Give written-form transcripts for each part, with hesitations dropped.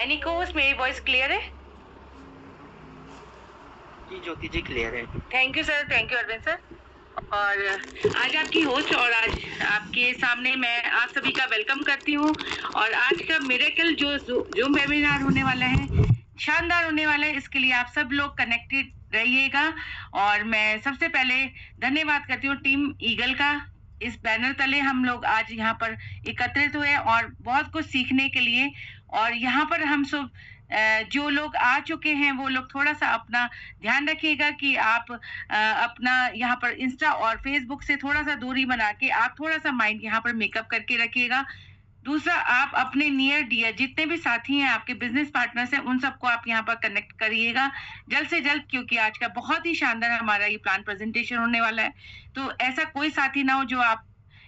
Any को host, मेरी voice clear है? जी ज्योति जी क्लियर है। Thank you sir, thank you Arvind sir. और आज आपकी होस्ट और आज आपके सामने मैं आप सभी का वेलकम करती हूँ। और आज का मिरेकल जो जूम वेबिनार होने वाला है, शानदार होने वाला है। इसके लिए आप सब लोग कनेक्टेड रहिएगा। और मैं सबसे पहले धन्यवाद करती हूँ टीम ईगल का। इस बैनर तले हम लोग आज यहाँ पर एकत्रित हुए और बहुत कुछ सीखने के लिए। और यहाँ पर हम सब जो लोग आ चुके हैं वो लोग थोड़ा सा अपना ध्यान रखिएगा कि आप अपना यहाँ पर इंस्टा और फेसबुक से थोड़ा सा दूरी बना के आप थोड़ा सा माइंड यहाँ पर मेकअप करके रखिएगा। दूसरा, आप अपने नियर डियर जितने भी साथी हैं, आपके बिजनेस पार्टनर्स हैं, उन सबको आप यहाँ पर कनेक्ट करिएगा जल्द से जल्द, क्योंकि आज का बहुत ही शानदार हमारा ये प्लान प्रेजेंटेशन होने वाला है। तो ऐसा कोई साथी ना हो जो आप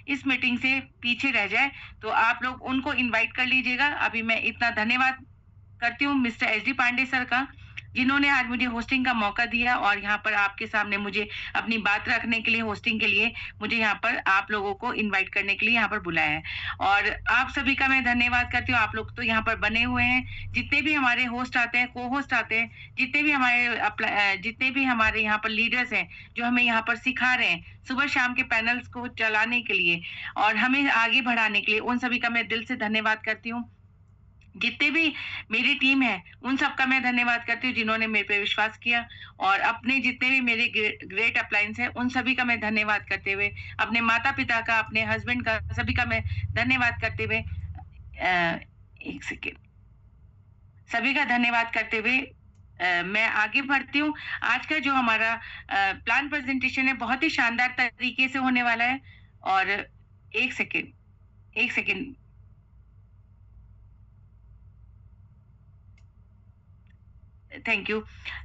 इस मीटिंग से पीछे रह जाए, तो आप लोग उनको इनवाइट कर लीजिएगा। अभी मैं इतना धन्यवाद करती हूँ mister H D Pandey sir का, जिन्होंने आज मुझे होस्टिंग का मौका दिया और यहाँ पर आपके सामने मुझे अपनी बात रखने के लिए, होस्टिंग के लिए मुझे यहाँ पर आप लोगों को इनवाइट करने के लिए यहाँ पर बुलाया है। और आप सभी का मैं धन्यवाद करती हूँ। आप लोग तो यहाँ पर बने हुए हैं, जितने भी हमारे होस्ट आते हैं, को होस्ट आते हैं, जितने भी हमारे यहाँ पर लीडर्स हैं जो हमें यहाँ पर सिखा रहे हैं सुबह शाम के पैनल्स को चलाने के लिए और हमें आगे बढ़ाने के लिए, उन सभी का मैं दिल से धन्यवाद करती हूँ। जितने भी मेरी टीम है उन सबका मैं धन्यवाद करती हूँ जिन्होंने मेरे पे विश्वास किया। और अपने जितने भी मेरे ग्रेट अपलायंस हैं उन सभी का मैं धन्यवाद करते हुए, अपने माता पिता का, अपने हस्बैंड का, सभी का मैं धन्यवाद करते हुए एक सेकेंड सभी का धन्यवाद करते हुए मैं आगे बढ़ती हूँ। आज का जो हमारा प्लान प्रेजेंटेशन है बहुत ही शानदार तरीके से होने वाला है। और एक सेकेंड थैंक यू।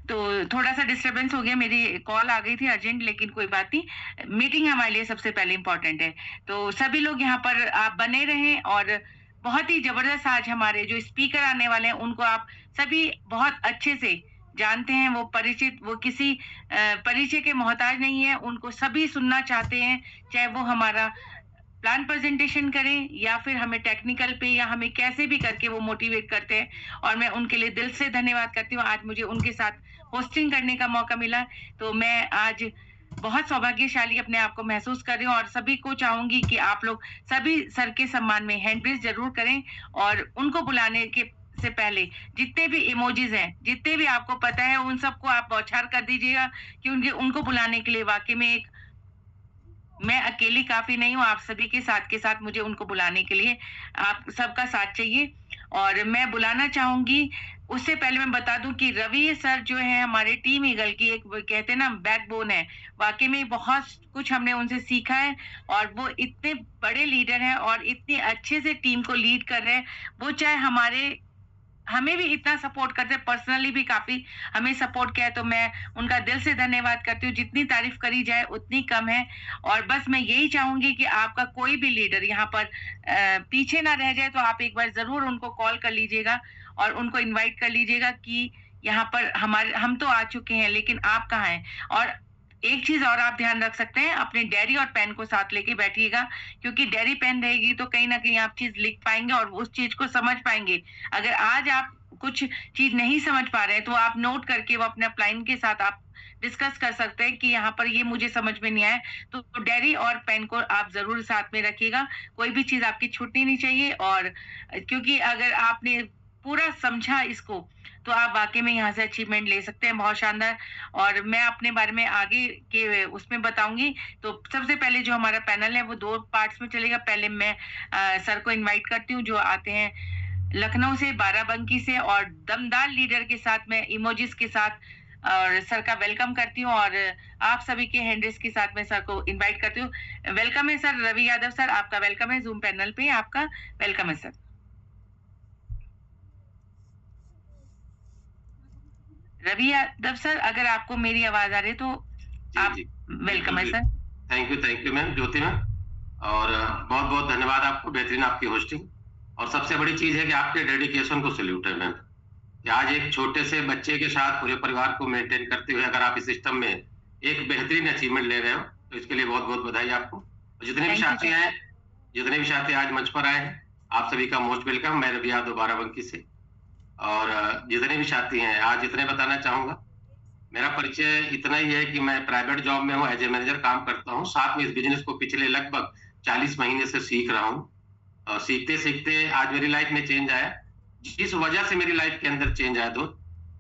तो थोड़ा सा डिस्टरबेंस हो गया, मेरी कॉल आ गई थी अर्जेंट, लेकिन कोई बात नहीं, मीटिंग हमारे लिए सबसे पहले इम्पोर्टेंट है। तो सभी लोग यहाँ पर आप बने रहें। और बहुत ही जबरदस्त आज हमारे जो स्पीकर आने वाले हैं उनको आप सभी बहुत अच्छे से जानते हैं। वो परिचित, वो किसी परिचय के मोहताज नहीं है, उनको सभी सुनना चाहते हैं, चाहे वो हमारा प्लान प्रेजेंटेशन करें या फिर हमें टेक्निकल पे या हमें कैसे भी करके वो मोटिवेट करते हैं। और मैं उनके लिए दिल से धन्यवाद करती हूँ। आज मुझे उनके साथ होस्टिंग करने का मौका मिला, तो मैं आज बहुत सौभाग्यशाली अपने आप को महसूस कर रही हूँ। और सभी को चाहूंगी कि आप लोग सभी सर के सम्मान में हैंड रेज जरूर करें। और उनको बुलाने के से पहले जितने भी इमोजीज हैं, जितने भी आपको पता है, उन सबको आप बौछार कर दीजिएगा, क्योंकि उनको बुलाने के लिए वाकई में एक मैं अकेली काफी नहीं हूँ। आप सभी के साथ मुझे उनको बुलाने के लिए आप सबका साथ चाहिए। और मैं बुलाना चाहूंगी, उससे पहले मैं बता दूं कि रवि सर जो है हमारे टीम ईगल की एक, कहते हैं ना, बैकबोन है। वाकई में बहुत कुछ हमने उनसे सीखा है। और वो इतने बड़े लीडर हैं और इतने अच्छे से टीम को लीड कर रहे हैं। वो चाहे हमें भी इतना सपोर्ट करते हैं, पर्सनली भी काफी हमें सपोर्ट किया है। तो मैं उनका दिल से धन्यवाद करती हूँ। जितनी तारीफ करी जाए उतनी कम है। और बस मैं यही चाहूंगी कि आपका कोई भी लीडर यहाँ पर पीछे ना रह जाए, तो आप एक बार जरूर उनको कॉल कर लीजिएगा और उनको इनवाइट कर लीजिएगा कि यहाँ पर हम तो आ चुके हैं, लेकिन आप कहाँ हैं। और एक चीज और आप ध्यान रख सकते हैं, अपने डायरी और पेन को साथ लेके बैठिएगा, क्योंकि डायरी पेन रहेगी तो कहीं ना कहीं आप चीज लिख पाएंगे और उस चीज को समझ पाएंगे। अगर आज आप कुछ चीज नहीं समझ पा रहे हैं तो आप नोट करके वो अपने अपलाइन के साथ आप डिस्कस कर सकते हैं कि यहाँ पर ये मुझे समझ में नहीं आया। तो डायरी और पेन को आप जरूर साथ में रखिएगा, कोई भी चीज आपकी छूटनी नहीं चाहिए। और क्योंकि अगर आपने पूरा समझा इसको, तो आप वाकई में यहाँ से अचीवमेंट ले सकते हैं, बहुत शानदार। और मैं अपने बारे में आगे के उसमें बताऊंगी। तो सबसे पहले जो हमारा पैनल है वो 2 पार्ट्स में चलेगा। पहले मैं सर को इनवाइट करती हूँ जो आते हैं लखनऊ से, बाराबंकी से, और दमदार लीडर के साथ मैं इमोजीज के साथ और सर का वेलकम करती हूँ। और आप सभी के हैंडरेस के साथ मैं सर को इनवाइट करती हूँ। वेलकम है सर रवि यादव सर, आपका वेलकम है जूम पैनल पे, आपका वेलकम है सर। रवि यादव सर, अगर आपको मेरी आवाज आ रही है तो आप वेलकम है sir. Thank you ma'am, Jyoti ma'am, और बहुत बहुत धन्यवाद आपको, बेहतरीन आपकी होस्टिंग। और सबसे बड़ी चीज है कि आपके डेडिकेशन को सैल्यूट है मैम, कि आज एक छोटे से बच्चे के साथ पूरे परिवार को मेंटेन करते हुए अगर आप इस सिस्टम में एक बेहतरीन अचीवमेंट ले रहे हो, तो इसके लिए बहुत बहुत बधाई आपको। जितने भी साथी आज मंच पर आए हैं, आप सभी का मोस्ट वेलकम। मैं रवि यादव बाराबंकी से, और जितने भी साथी हैं, आज इतने बताना चाहूँगा। मेरा परिचय इतना ही है कि मैं प्राइवेट जॉब में हूँ, एज़ ए मैनेजर काम करता हूँ। साथ में इस बिज़नेस को पिछले लगभग 40 महीने से सीख रहा हूँ। और सीखते-सीखते आज मेरी लाइफ़ में चेंज आया। जिस वजह से मेरी लाइफ़ के अंदर चेंज आया दोस्त,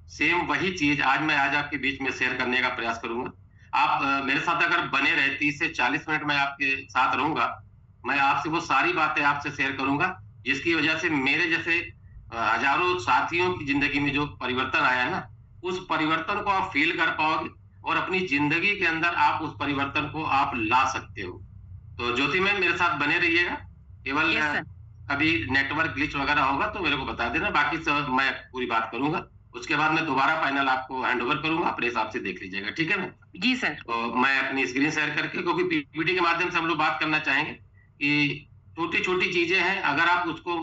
सेम वही चीज़ आज आपके बीच में शेयर करने का प्रयास करूँगा। आप मेरे साथ अगर बने रहे 30 से 40 मिनट मैं आपके साथ रहूँगा। मैं आपसे वो सारी बातें आपसे शेयर करूँगा, जिसकी वजह से मेरे जैसे हज़ारों साथियों की ज़िंदगी में जो परिवर्तन आया है ना, उस परिवर्तन को आप फ़ील कर पाओगे और अपनी ज़िंदगी के अंदर आप उस परिवर्तन को आप ला सकते हो। तो ज्योति मैम मेरे साथ बने रहिएगा। केवल यस सर। कभी नेटवर्क ग्लिच वगैरह होगा तो मेरे को बता देना, बाकी सब मैं पूरी बात करूँगा। उसके बाद मैं दोबारा फाइनल आपको हैंड ओवर करूँगा, अपने हिसाब से देख लीजिएगा, ठीक है मैम? जी सर। तो मैं अपनी स्क्रीन शेयर करके, क्योंकि पीपीटी के माध्यम से हम लोग बात करना चाहेंगे कि छोटी-छोटी चीज़ें हैं, अगर आप उसको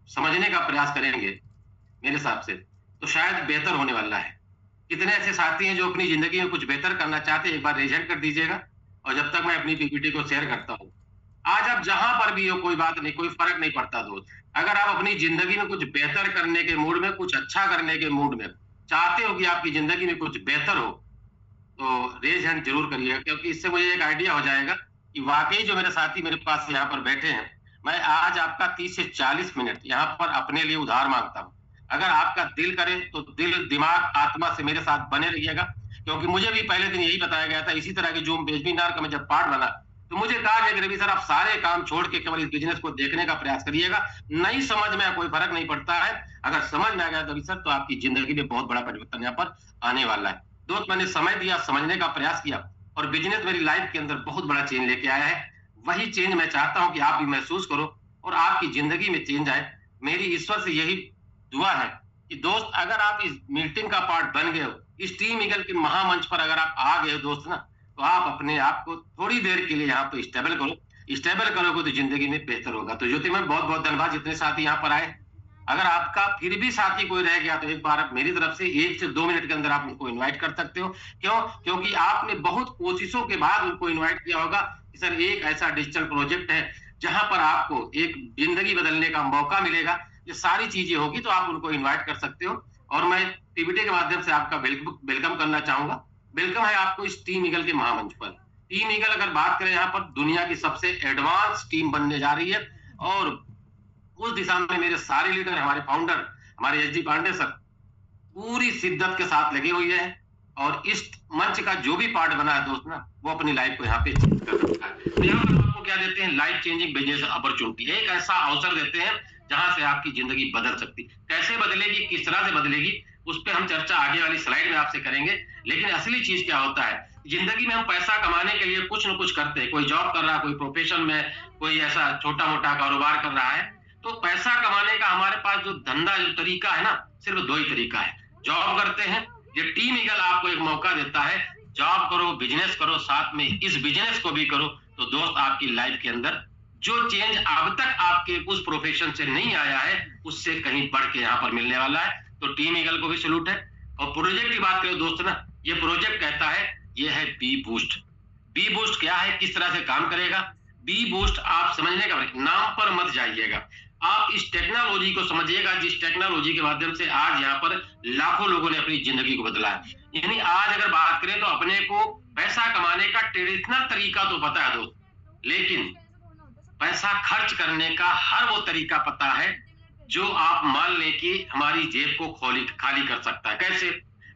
समझने का प्रयास करेंगे, मेरे हिसाब से, तो शायद बेहतर होने वाला है। कितने ऐसे साथी हैं जो अपनी ज़िंदगी में कुछ बेहतर करना चाहते हैं, एक बार रेज़ हैंड कर दीजिएगा और जब तक मैं अपनी पीपीटी को शेयर करता हूँ। आज आप जहाँ पर भी हो कोई बात नहीं, कोई फ़र्क नहीं पड़ता दोस्त। अगर आप अपनी ज़िंदगी में कुछ बेहतर करने के मूड में, कुछ अच्छा करने के मूड में, चाहते हो कि आपकी ज़िंदगी में कुछ बेहतर हो, तो रेज़ हैंड ज़रूर करिएगा, क्योंकि इससे मुझे एक आइडिया हो जाएगा कि वाक़ई जो मेरे साथी मेरे पास यहाँ पर बैठे हैं, मैं आज आपका 30 से 40 मिनट यहाँ पर अपने लिए उधार माँगता हूँ। अगर आपका दिल करे तो दिल, दिमाग, आत्मा से मेरे साथ बने रहिएगा, क्योंकि मुझे भी पहले दिन यही बताया गया था, इसी तरह के ज़ूम वेबिनार का मैं जब पार्ट बना, तो मुझे कहा गया कि रवि सर आप सारे काम छोड़ के केवल इस बिज़नेस को देखने का प्रयास करिएगा। नहीं समझ में आया कोई फ़र्क नहीं पड़ता है। अगर समझ में आ गया रवि सर तो आपकी ज़िंदगी में बहुत बड़ा परिवर्तन यहाँ पर आने वाला है। दोस्त मैंने समय दिया, समझने का प्रयास किया और बिज़नेस मेरी लाइफ़ के अंदर बहुत बड़ा चेंज लेके आया है। वही चेंज मैं चाहता हूँ कि आप भी महसूस करो और आपकी ज़िंदगी में चेंज आए। मेरी ईश्वर से यही दुआ है कि दोस्त अगर आप इस मीटिंग का पार्ट बन गए हो, इस टीम ईगल के महामंच पर अगर आप आ गए हो दोस्त ना, तो आप अपने आप को थोड़ी देर के लिए यहाँ पे स्टेबल करो। स्टेबल करोगे तो ज़िंदगी में बेहतर होगा। तो ज्योति मैम बहुत-बहुत धन्यवाद जितने साथी यहाँ पर आए। अगर आपका फिर भी साथी कोई रह गया तो एक बार आप मेरी तरफ से 1 से 2 मिनट के अंदर आप उनको इनवाइट कर सकते हो। क्यों? क्योंकि आपने बहुत कोशिशों के बाद उनको इनवाइट किया होगा कि सर एक ऐसा डिजिटल प्रोजेक्ट है, जहाँ पर आपको एक ज़िंदगी बदलने का मौका मिलेगा। ये सारी चीज़ें होगी तो आप उनको इनवाइट कर सकते हो और मैं पीपीटी के माध्यम से आपका वेलकम करना चाहूँगा। वेलकम है आपको इस टीम ईगल के महामंच पर। टीम ईगल अगर बात करें यहाँ पर दुनिया की सबसे एडवांस टीम बनने जा रही है और उस दिशा में मेरे सारे लीडर, हमारे फाउंडर, हमारे एसडी पांडे सर पूरी शिद्दत के साथ लगे हुए हैं और इस मंच का जो भी पार्ट बना है दोस्त ना, वो अपनी लाइफ को यहाँ पे चेंज कर सकता है। तो यहाँ पर आपको क्या देते हैं, लाइफ चेंजिंग बिजनेस अपॉर्चुनिटी, एक ऐसा अवसर देते हैं जहां से आपकी जिंदगी बदल सकती है। कैसे बदलेगी, किस तरह से बदलेगी, उस पर हम चर्चा आगे वाली स्लाइड में आपसे करेंगे। लेकिन असली चीज क्या होता है, जिंदगी में हम पैसा कमाने के लिए कुछ न कुछ करते हैं। कोई जॉब कर रहा है, कोई प्रोफेशन में, कोई ऐसा छोटा मोटा कारोबार कर रहा है। तो पैसा कमाने का हमारे पास जो धंधा, जो तरीका है ना, सिर्फ 2 ही तरीका है। जॉब करते हैं, ये टीम ईगल आपको एक मौका देता है, जॉब करो, बिजनेस करो, साथ में इस बिजनेस को भी करो। तो दोस्त आपकी लाइफ के अंदर जो चेंज अब तक आपके उस प्रोफेशन से नहीं आया है, उससे कहीं बढ़ के यहाँ पर मिलने वाला है। तो टीम ईगल को भी सैल्यूट है। और प्रोजेक्ट की बात करें दोस्त ना, ये प्रोजेक्ट कहता है, ये है बी बूस्ट। बी बूस्ट क्या है, किस तरह से काम करेगा? बी बूस्ट आप समझने का, नाम पर मत जाइएगा, आप इस टेक्नोलॉजी को समझिएगा, जिस टेक्नोलॉजी के माध्यम से आज यहाँ पर लाखों लोगों ने अपनी जिंदगी को बदला है। यानी आज अगर बात करें तो अपने को पैसा कमाने का ट्रेडिशनल तरीका तो पता है दोस्त, लेकिन पैसा खर्च करने का हर वो तरीका पता है जो आप मान लें कि हमारी जेब को खाली कर सकता है। कैसे?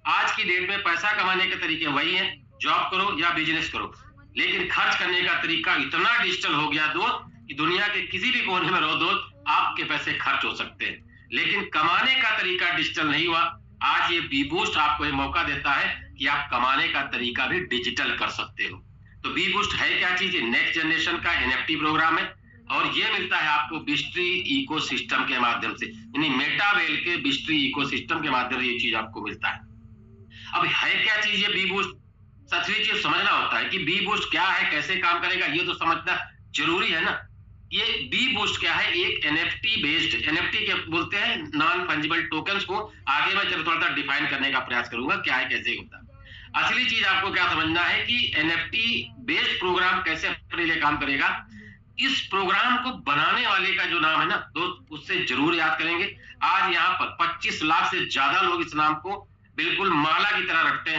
आज की डेट में पैसा कमाने के तरीके वही हैं, जॉब करो या बिजनेस करो, लेकिन खर्च करने का तरीका इतना डिजिटल हो गया दोस्त कि दुनिया के किसी भी कोने में रहो दोस्त, आपके पैसे खर्च हो सकते हैं, लेकिन कमाने का तरीका डिजिटल नहीं हुआ। आज ये बी बूस्ट आपको ये मौका देता है कि आप कमाने का तरीका भी डिजिटल कर सकते हो। तो बी बूस्ट है क्या चीज? नेक्स्ट जनरेशन का एनएफटी प्रोग्राम है और ये मिलता है आपको बिस्ट्री इकोसिस्टम के माध्यम से, यानी मेटावेल के बिस्ट्री इकोसिस्टम के माध्यम से ये चीज आपको मिलता है। अब है क्या चीज ये बी बूस्ट? सचली चीज समझना होता है कि बी बूस्ट क्या है, कैसे काम करेगा, ये तो समझना जरूरी है ना। ये बी बूस्ट क्या है? एक एनएफटी बेस्ड, एनएफटी के बोलते हैं नॉन फंजिबल टोकन्स को, आगे मैं थोड़ा सा डिफाइन करने का प्रयास करूंगा क्या है, कैसे होता है। असली चीज आपको क्या समझना है कि एनएफटी बेस्ड प्रोग्राम कैसे अपने लिए काम करेगा। इस प्रोग्राम को बनाने वाले का जो नाम है ना दोस्त, उससे जरूर याद करेंगे। आज यहाँ पर 25 लाख से ज्यादा लोग इस नाम को बिल्कुल माला की तरह रखते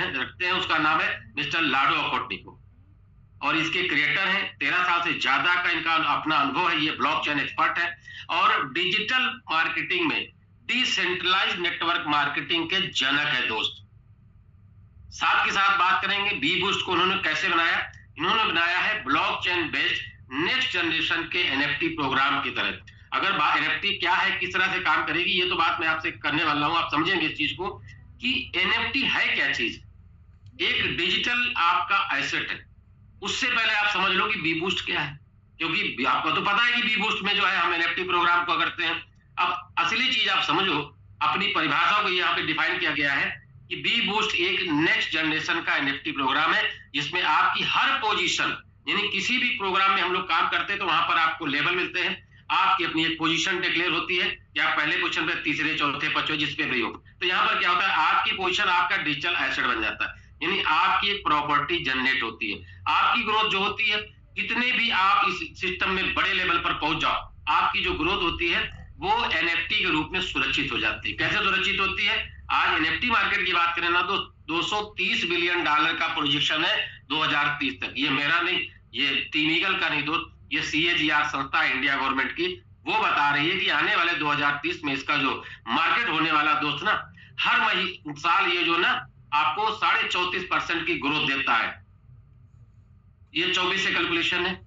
हैं। उसका नाम है मिस्टर लाडो अकोटनिको, और इसके क्रिएटर हैं। 13 साल से ज्यादा का इनका अपना अनुभव है। ये ब्लॉकचेन एक्सपर्ट है और डिजिटल मार्केटिंग में डिसेंट्रलाइज्ड नेटवर्क मार्केटिंग के जनक है दोस्त। साथ के साथ बात करेंगे बी बूस्ट को उन्होंने कैसे बनाया। इन्होंने बनाया है ब्लॉकचेन बेस्ड नेक्स्ट जनरेशन के एनएफटी प्रोग्राम की तरह। अगर एनएफटी क्या है, किस तरह से काम करेगी, ये तो बात मैं आपसे करने वाला हूं, आप समझेंगे इस चीज को कि एनएफटी है क्या चीज। एक डिजिटल आपका एसेट है। उससे पहले आप समझ लो कि बी बूस्ट क्या है, क्योंकि आपको तो पता है कि बी बूस्ट में जो है हम एनएफटी प्रोग्राम को करते हैं। अब असली चीज आप समझो, अपनी परिभाषा को यहाँ पे डिफाइन किया गया है कि बी बूस्ट एक नेक्स्ट जनरेशन का एनएफटी प्रोग्राम है, जिसमें आपकी हर पोजीशन, यानी किसी भी प्रोग्राम में हम लोग काम करते हैं तो वहां पर आपको लेवल मिलते हैं, आपकी अपनी एक पोजीशन डिक्लेयर होती है कि आप पहले पोजीशन पे, तीसरे, चौथे, पांचवें, जिस पे भी हो। तो यहाँ पर क्या होता है, आपकी पोजीशन आपका डिजिटल एसेट बन जाता है, यानी आपकी एक प्रॉपर्टी जनरेट होती है। आपकी ग्रोथ जो होती है, कितने भी आप इस सिस्टम में बड़े लेवल पर पहुंच जाओ, आपकी जो ग्रोथ होती है वो एनएफटी के रूप में सुरक्षित हो जाती है। कैसे सुरक्षित होती है? आज एनएफटी मार्केट की बात करें ना तो $230 बिलियन का प्रोजेक्शन है 2030 तक। ये मेरा नहीं, ये टीम ईगल का नहीं दोस्त, ये CAGR संस्था इंडिया गवर्नमेंट की, वो बता रही है कि आने वाले 2030 में इसका जो मार्केट होने वाला दोस्त ना, हर साल ये जो ना आपको 34.5% की ग्रोथ देता है। ये 24 से कैलकुलेशन है।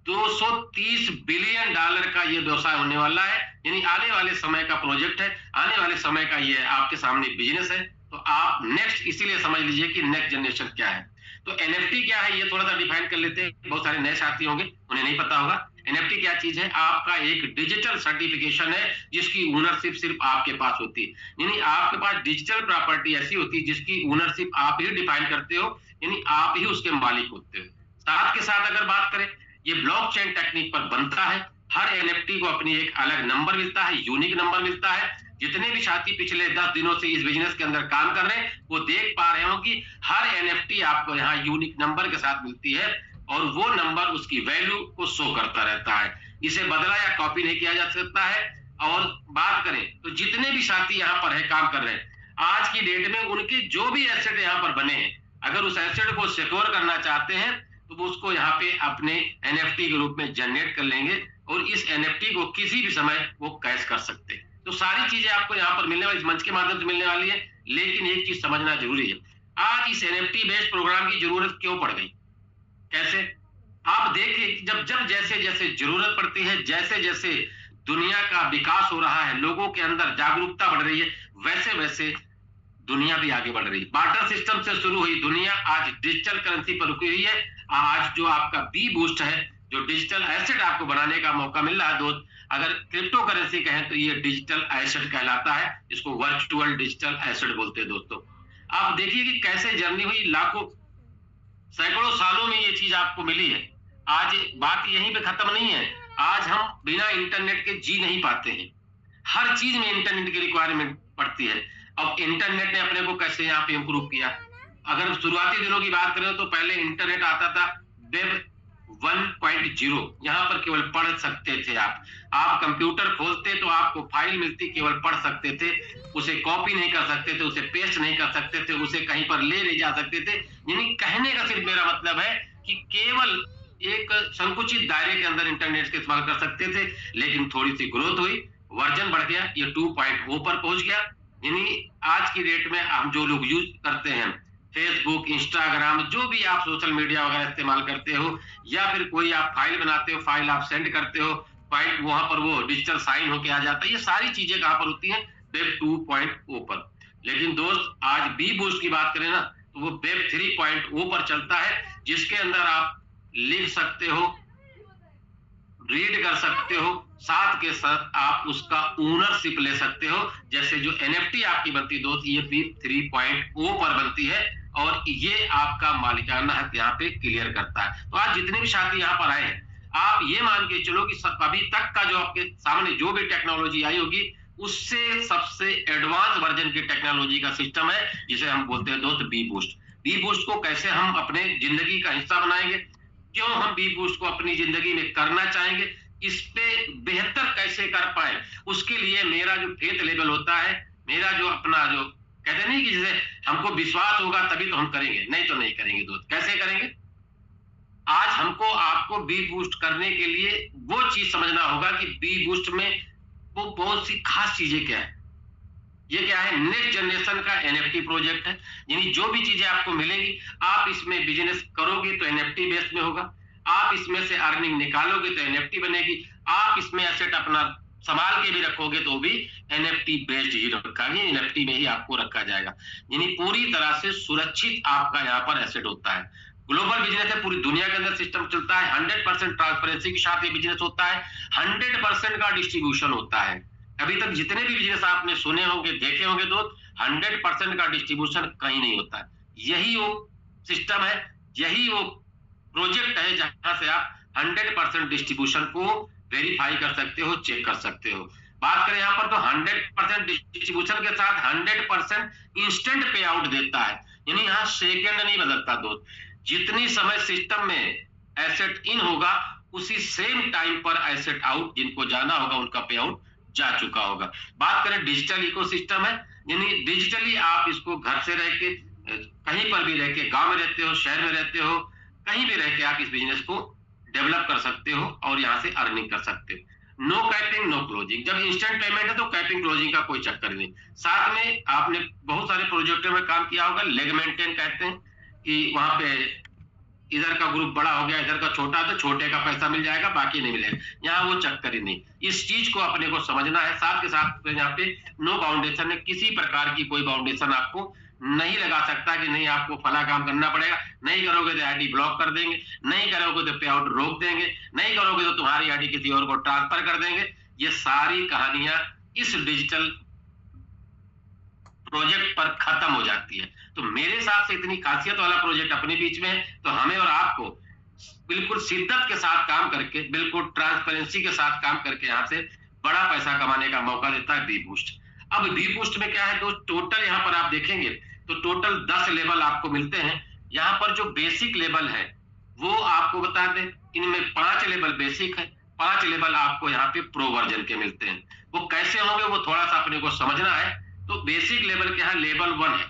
$230 बिलियन का ये व्यवसाय होने वाला है, यानी आने वाले समय का प्रोजेक्ट है, आने वाले समय का ये आपके सामने बिजनेस है। तो आप नेक्स्ट इसीलिए समझ लीजिए कि नेक्स्ट जनरेशन क्या है। तो एनएफटी क्या है ये थोड़ा सा डिफाइन कर लेते हैं। बहुत सारे नए साथी होंगे, उन्हें नहीं पता होगा एनएफटी क्या चीज है। आपका एक डिजिटल सर्टिफिकेशन है जिसकी ओनरशिप सिर्फ आपके पास होती है, यानी आपके पास डिजिटल प्रॉपर्टी ऐसी होती है जिसकी ओनरशिप आप ही डिफाइन करते हो, यानी आप ही उसके मालिक होते हो। साथ के साथ अगर बात करें, ये ब्लॉकचेन टेक्निक पर बनता है। हर एनएफटी को अपनी एक अलग नंबर मिलता है, यूनिक नंबर मिलता है। जितने भी साथी पिछले 10 दिनों से इस बिजनेस के अंदर काम कर रहे हैं वो देख पा रहे हो कि हर एनएफटी आपको यहाँ यूनिक नंबर के साथ मिलती है और वो नंबर उसकी वैल्यू को शो करता रहता है। इसे बदला या कॉपी नहीं किया जा सकता है। और बात करें तो जितने भी साथी यहाँ पर है काम कर रहे हैं, आज की डेट में उनके जो भी एसेट यहाँ पर बने हैं, अगर उस एसेट को सिक्योर करना चाहते हैं तो वो उसको यहाँ पे अपने एनएफटी के रूप में जनरेट कर लेंगे और इस एनएफटी को किसी भी समय वो कैश कर सकते हैं। तो सारी चीजें आपको यहाँ पर मिलने वाली, इस मंच के माध्यम से मिलने वाली है। लेकिन एक चीज समझना जरूरी है, आज इस एनएफटी बेस्ड प्रोग्राम की जरूरत क्यों पड़ गई, कैसे? आप देखिए, जब जैसे जैसे जरूरत पड़ती है, जैसे जैसे दुनिया का विकास हो रहा है, लोगों के अंदर जागरूकता बढ़ रही है, वैसे वैसे दुनिया भी आगे बढ़ रही है। बार्टर सिस्टम से शुरू हुई दुनिया आज डिजिटल करेंसी पर रुकी हुई है। आज जो आपका बी बूस्ट है, जो डिजिटल एसेट आपको बनाने का मौका मिल रहा है दोस्त, अगर क्रिप्टो करेंसी कहें तो ये डिजिटल एसेट कहलाता है, इसको वर्चुअल डिजिटल एसेट बोलते हैं दोस्तों। आप देखिए कि कैसे जर्नी हुई, लाखों सैकड़ों सालों में ये चीज आपको मिली है। आज बात यहीं पे खत्म नहीं है। आज हम बिना इंटरनेट के जी नहीं पाते हैं, हर चीज में इंटरनेट की रिक्वायरमेंट पड़ती है। अब इंटरनेट ने अपने को कैसे यहाँ पे इंप्रूव किया, अगर शुरुआती दिनों की बात करें तो पहले इंटरनेट आता था वेब 1.0, यहाँ पर केवल पढ़ सकते थे आप कंप्यूटर खोलते तो आपको फाइल मिलती, केवल पढ़ सकते थे, उसे कॉपी नहीं कर सकते थे, उसे पेस्ट नहीं कर सकते थे, उसे कहीं पर ले नहीं जा सकते थे। यानी कहने का सिर्फ मेरा मतलब है कि केवल एक संकुचित दायरे के अंदर इंटरनेट का इस्तेमाल कर सकते थे। लेकिन थोड़ी सी ग्रोथ हुई, वर्जन बढ़ गया, ये 2.0 पर पहुंच गया। यानी आज की डेट में हम जो लोग यूज करते हैं फेसबुक, इंस्टाग्राम, जो भी आप सोशल मीडिया वगैरह इस्तेमाल करते हो, या फिर कोई आप फाइल बनाते हो, फाइल आप सेंड करते हो, फाइल वहां पर वो डिजिटल साइन होके आ जाता है, ये सारी चीजें कहां पर होती हैं? वेब 2.0 पर। लेकिन दोस्त आज बी बूस्ट की बात करें ना तो वो वेब 3.0 पर चलता है, जिसके अंदर आप लिख सकते हो, रीड कर सकते हो, साथ के साथ आप उसका ओनरशिप ले सकते हो। जैसे जो एनएफटी आपकी बनती दोस्त, ये भी 3.0 पर बनती है और ये आपका मालिकाना हक यहाँ पे क्लियर करता है। तो आज जितने भी साथी यहाँ पर आए हैं, आप ये मान के चलो कि अभी तक का जो आपके सामने जो भी टेक्नोलॉजी आई होगी, उससे सबसे एडवांस वर्जन की टेक्नोलॉजी का सिस्टम है, जिसे हम बोलते हैं दोस्त बी बूस्ट। बी बूस्ट को कैसे हम अपने जिंदगी का हिस्सा बनाएंगे, क्यों हम बी बूस्ट को अपनी जिंदगी में करना चाहेंगे, इस पे बेहतर कैसे कर पाए, उसके लिए मेरा जो फेथ लेवल होता है, मेरा जो अपना जो कहते नहीं कि जैसे हमको विश्वास होगा तभी तो हम करेंगे, नहीं तो नहीं करेंगे दोस्त। कैसे करेंगे? आज हमको आपको बी बूस्ट करने के लिए वो चीज समझना होगा कि बी बूस्ट में वो बहुत सी खास चीजें क्या है। ये क्या है? नेक्स्ट जनरेशन का एनएफटी प्रोजेक्ट है, यानी जो भी चीजें आपको मिलेंगी आप इसमें बिजनेस करोगे तो एनएफटी बेस में होगा, आप इसमें से अर्निंग निकालोगे तो एनएफटी बनेगी, आप इसमें एसेट अपना संभाल के भी रखोगे तो भी एनएफटी बेस्ड ही रखा, एनएफटी में ही आपको रखा जाएगा, यानी पूरी तरह से सुरक्षित आपका यहाँ पर एसेट होता है। ग्लोबल बिजनेस है, पूरी दुनिया के अंदर सिस्टम चलता है, 100% ट्रांसपेरेंसी के साथ ये बिजनेस होता है, 100% का डिस्ट्रीब्यूशन होता है। अभी तक जितने भी बिजनेस आपने सुने होंगे, देखे होंगे दोस्त, 100% का डिस्ट्रीब्यूशन कहीं नहीं होता है। यही वो सिस्टम है, यही वो प्रोजेक्ट है जहां से आप 100% डिस्ट्रीब्यूशन को वेरीफाई कर सकते हो, चेक कर सकते हो। बात करें यहाँ पर तो 100% डिस्ट्रीब्यूशन के साथ 100% इंस्टेंट पे आउट देता है, यानी यहाँ सेकेंड नहीं बदलता दोस्त। जितनी समय सिस्टम में एसेट इन होगा उसी सेम टाइम पर एसेट आउट जिनको जाना होगा उनका पे आउट जा चुका होगा। बात करें डिजिटल इकोसिस्टम है, यानी डिजिटली आप इसको घर से रह के कहीं पर भी रह के, गांव में रहते हो, शहर में रहते हो, कहीं भी रह के आप इस बिजनेस को डेवलप कर सकते हो और यहाँ से अर्निंग कर सकते हो। नो कैपिंग नो क्लोजिंग, जब इंस्टेंट पेमेंट है तो कैपिंग क्लोजिंग का कोई चक्कर नहीं। साथ में आपने बहुत सारे प्रोजेक्टों में काम किया होगा, लेग मेंटेन कहते हैं कि वहां पे इधर का ग्रुप बड़ा हो गया, इधर का छोटा, तो छोटे का पैसा मिल जाएगा, बाकी नहीं मिलेगा, यहाँ वो चक्कर ही नहीं। इस चीज को अपने को समझना है। साथ के साथ यहाँ पे नो बाउंडेशन है, किसी प्रकार की कोई बाउंडेशन आपको नहीं लगा सकता कि नहीं आपको फला काम करना पड़ेगा, नहीं करोगे तो आईडी ब्लॉक कर देंगे, नहीं करोगे तो पे आउट रोक देंगे, नहीं करोगे तो तुम्हारी आईडी किसी और को ट्रांसफर कर देंगे। ये सारी कहानियां इस डिजिटल प्रोजेक्ट पर खत्म हो जाती है। तो मेरे हिसाब से इतनी खासियत वाला प्रोजेक्ट अपने बीच में है, तो हमें और आपको बिल्कुल शिद्दत के साथ काम करके, बिल्कुल ट्रांसपेरेंसी के साथ काम करके यहाँ से बड़ा पैसा कमाने का मौका देता है बी बूस्ट। अब बी बूस्ट में क्या है तो टोटल यहाँ पर आप देखेंगे तो टोटल 10 लेवल आपको मिलते हैं। यहाँ पर जो बेसिक लेवल है वो आपको बता दें, इनमें 5 लेवल बेसिक है, 5 लेवल आपको यहाँ पे प्रो वर्जन के मिलते हैं। वो कैसे होंगे वो थोड़ा सा अपने को समझना है। तो बेसिक लेवल के यहाँ लेवल 1 है,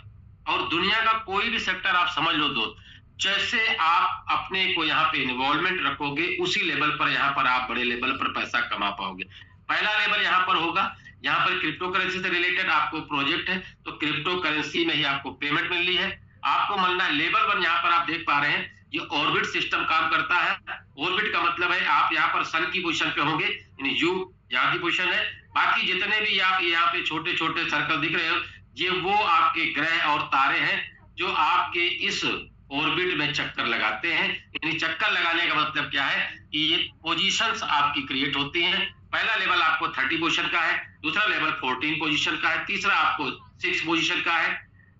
और दुनिया का कोई भी सेक्टर आप समझ लो दोस्त, जैसे आप अपने को यहाँ पे इन्वॉल्वमेंट रखोगे उसी लेवल पर यहाँ पर आप बड़े लेवल पर पैसा कमा पाओगे। पहला लेवल यहाँ पर होगा, यहाँ पर क्रिप्टो करेंसी से रिलेटेड आपको प्रोजेक्ट है, तो क्रिप्टो करेंसी में ही आपको पेमेंट मिल रही है, आपको मिलना है। लेवल 1 यहाँ पर आप देख पा रहे हैं ये ऑर्बिट सिस्टम काम करता है। ऑर्बिट का मतलब है आप यहाँ पर सन की पोजीशन पे होंगे, यानी यू यहाँ की पोजीशन है, बाकी जितने भी आप यहाँ पे छोटे छोटे सर्कल दिख रहे हो ये वो आपके ग्रह और तारे हैं जो आपके इस ऑर्बिट में चक्कर लगाते हैं। यानी चक्कर लगाने का मतलब क्या है कि ये पोजीशंस आपकी क्रिएट होती हैं। पहला लेवल आपको 30 पोजीशन का है, दूसरा लेवल 14 पोजीशन का है, तीसरा आपको 6 पोजीशन का है,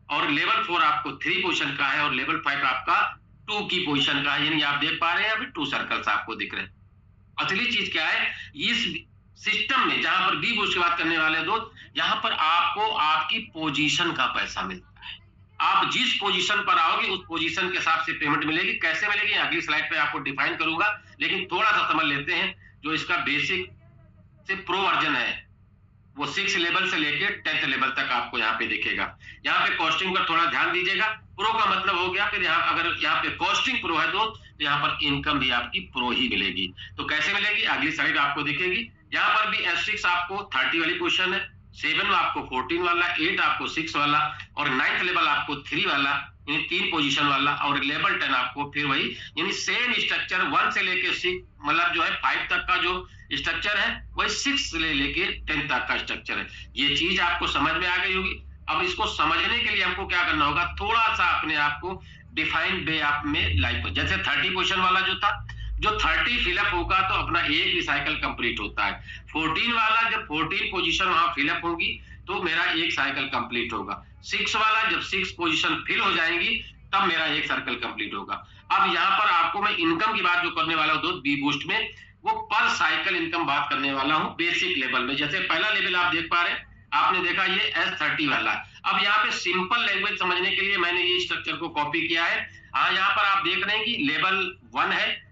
और लेवल 4 आपको 3 पोजीशन का है, और लेवल 5 आपका 2 की पोजीशन का है। यानी आप देख पा रहे हैं अभी 2 सर्कल्स आपको दिख रहे हैं। असली चीज क्या है, इस सिस्टम में जहां पर बी बूस्ट की बात करने वाले दोस्त, यहाँ पर आपको आपकी पोजीशन का पैसा मिलता है। आप जिस पोजीशन पर आओगे उस पोजीशन के हिसाब से पेमेंट मिलेगी। कैसे मिलेगी अगली स्लाइड पे आपको डिफाइन करूंगा, लेकिन थोड़ा सा समझ लेते हैं। जो इसका बेसिक से प्रो वर्जन है वो 6 लेवल से लेके 10th लेवल तक आपको यहाँ पे दिखेगा। यहाँ पे कॉस्टिंग पर थोड़ा ध्यान दीजिएगा। प्रो का मतलब हो गया, फिर यहाँ अगर यहाँ पे कॉस्टिंग प्रो है तो यहाँ पर इनकम भी आपकी प्रो ही मिलेगी। तो कैसे मिलेगी अगली साइड आपको दिखेगी। यहाँ पर भी S6 आपको 30 वाली पोजीशन है, 7 आपको 14 वाला, 8 आपको 6 वाला, और 9th लेवल आपको 3 वाला, यानी 3 पोजीशन वाला, और लेवल 10 आपको फिर वही, यानी सेम स्ट्रक्चर 1 से लेके 6 मतलब जो है 5 तक का जो स्ट्रक्चर है वही 6 से लेके 10 तक का स्ट्रक्चर है। ये चीज आपको समझ में आ गई होगी। अब इसको समझने के लिए हमको क्या करना होगा, थोड़ा सा अपने आप को डिफाइंड वे आप में लाइफ, जैसे 30 पोजीशन वाला जो था, जो 30 फिलअप होगा तो अपना एक ही साइकिल कंप्लीट होता है। 14 वाला जब 14 पोजीशन वहां फिलअप होगी तो मेरा एक साइकिल कंप्लीट होगा। 6 वाला जब 6 पोजीशन फिल हो जाएंगी तब मेरा एक सर्कल कंप्लीट होगा। अब यहाँ पर आपको मैं इनकम की बात जो करने वाला हूँ दोस्त बी बूस्ट में, वो पर साइकिल इनकम बात करने वाला हूँ बेसिक लेवल में। जैसे पहला लेवल आप देख पा रहे हैं, आपने देखा ये S30 वाला। अब यहाँ पे सिंपल लैंग्वेज समझने के लिए मैंने ये स्ट्रक्चर को कॉपी किया है। हाँ, यहाँ पर आप देख रहे हैं कि लेवल 1 है,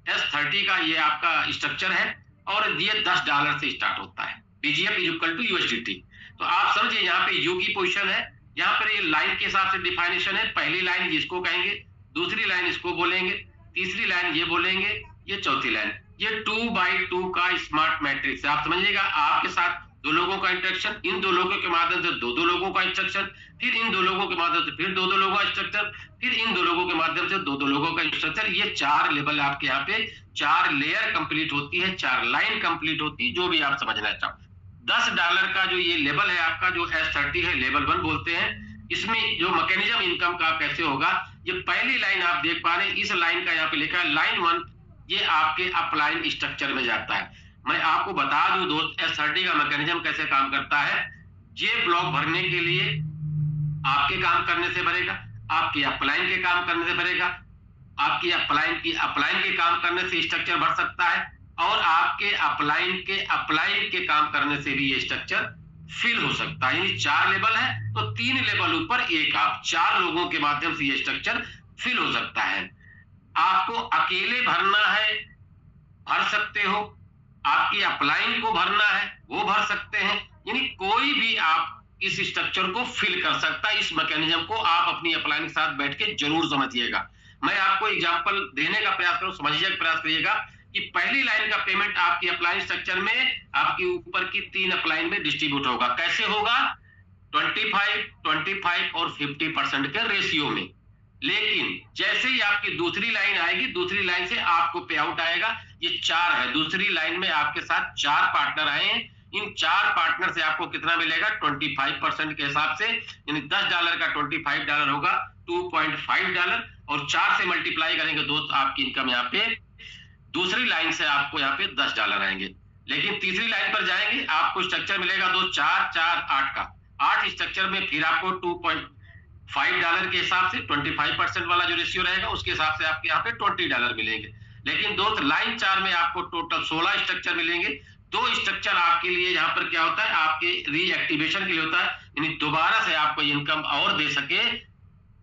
S30 का ये आपका स्ट्रक्चर है और ये $10 से स्टार्ट होता है। BGF is equal to USDT। तो आप समझिए यहाँ पे यू की पोजीशन है, यहाँ पर ये लाइन के हिसाब से डिफाइनेशन है। पहली लाइन जिसको कहेंगे, दूसरी लाइन इसको बोलेंगे, तीसरी लाइन ये बोलेंगे, ये चौथी लाइन। ये 2x2 का स्मार्ट मैट्रिक्स है। आप समझिएगा, आपके साथ दो लोगों का इंस्ट्रक्शन, इन दो लोगों के माध्यम से दो दो लोगों का इंस्ट्रक्शन, फिर इन दो लोगों के माध्यम से फिर दो दो लोगों का इंस्ट्रक्शन, फिर इन दो लोगों के माध्यम से दो दो लोगों का इंस्ट्रक्शन। ये 4 लेवल आपके यहाँ पे 4 लेयर कंप्लीट होती है, 4 लाइन कंप्लीट होती है, जो भी आप समझना चाहो। $10 का जो ये लेवल है आपका, जो S30 है, लेवल 1 बोलते हैं। इसमें जो मैकेनिज्म इनकम का कैसे होगा, ये पहली लाइन आप देख पा रहे हैं, इस लाइन का यहाँ पे लिखा है लाइन 1, ये आपके अपलाइन स्ट्रक्चर में जाता है। मैं आपको बता दूं दोस्त, S30 का मैकेनिज्म कैसे काम करता है। ये ब्लॉक भरने के लिए आपके काम करने से भरेगा, आपकी अपलाइन के काम करने से भरेगा, आपकी अपलाइन के काम करने से स्ट्रक्चर भर सकता है, और आपके अपलाइन के काम करने से भी ये स्ट्रक्चर फिल हो सकता है। यानी 4 लेवल है तो 3 लेवल ऊपर एक आप 4 लोगों के माध्यम से ये स्ट्रक्चर फिल हो सकता है। आपको अकेले भरना है, भर सकते हो, आपकी अपलाइन को भरना है, वो भर सकते हैं। यानी कोई भी आप इस स्ट्रक्चर को फिल कर सकता है। इस मैकेनिज्म को आप अपनी अपलाइन के साथ बैठ के जरूर समझिएगा। मैं आपको एग्जांपल देने का प्रयास करूं, समझिए का प्रयास करिएगा कि पहली लाइन का पेमेंट आपकी अपलाइन स्ट्रक्चर में आपकी ऊपर की 3 अपलाइन में डिस्ट्रीब्यूट होगा। कैसे होगा? 25, 25 और 50% के रेशियो में। लेकिन जैसे ही आपकी दूसरी लाइन आएगी, दूसरी लाइन से आपको पे आउट आएगा। ये 4 है, दूसरी लाइन में आपके साथ 4 पार्टनर आए हैं। इन 4 पार्टनर से आपको कितना मिलेगा? 25% के हिसाब से, यानी $10 का $25 होगा, $2.5, और 4 से मल्टीप्लाई करेंगे दोस्त, आपकी इनकम यहाँ पे दूसरी लाइन से आपको यहाँ पे $10 आएंगे। लेकिन तीसरी लाइन पर जाएंगे, आपको स्ट्रक्चर मिलेगा दोस्त 4, 4, 8 का। 8 स्ट्रक्चर में फिर आपको $2.5 के हिसाब से 25% वाला जो रेशियो रहेगा, उसके हिसाब से आपके यहाँ पे $20 मिलेंगे। लेकिन दोस्त लाइन 4 में आपको टोटल 16 स्ट्रक्चर मिलेंगे। 2 स्ट्रक्चर आपके लिए यहाँ पर क्या होता है, आपके रीएक्टिवेशन के लिए होता है, यानी दोबारा से आपको इनकम और दे सके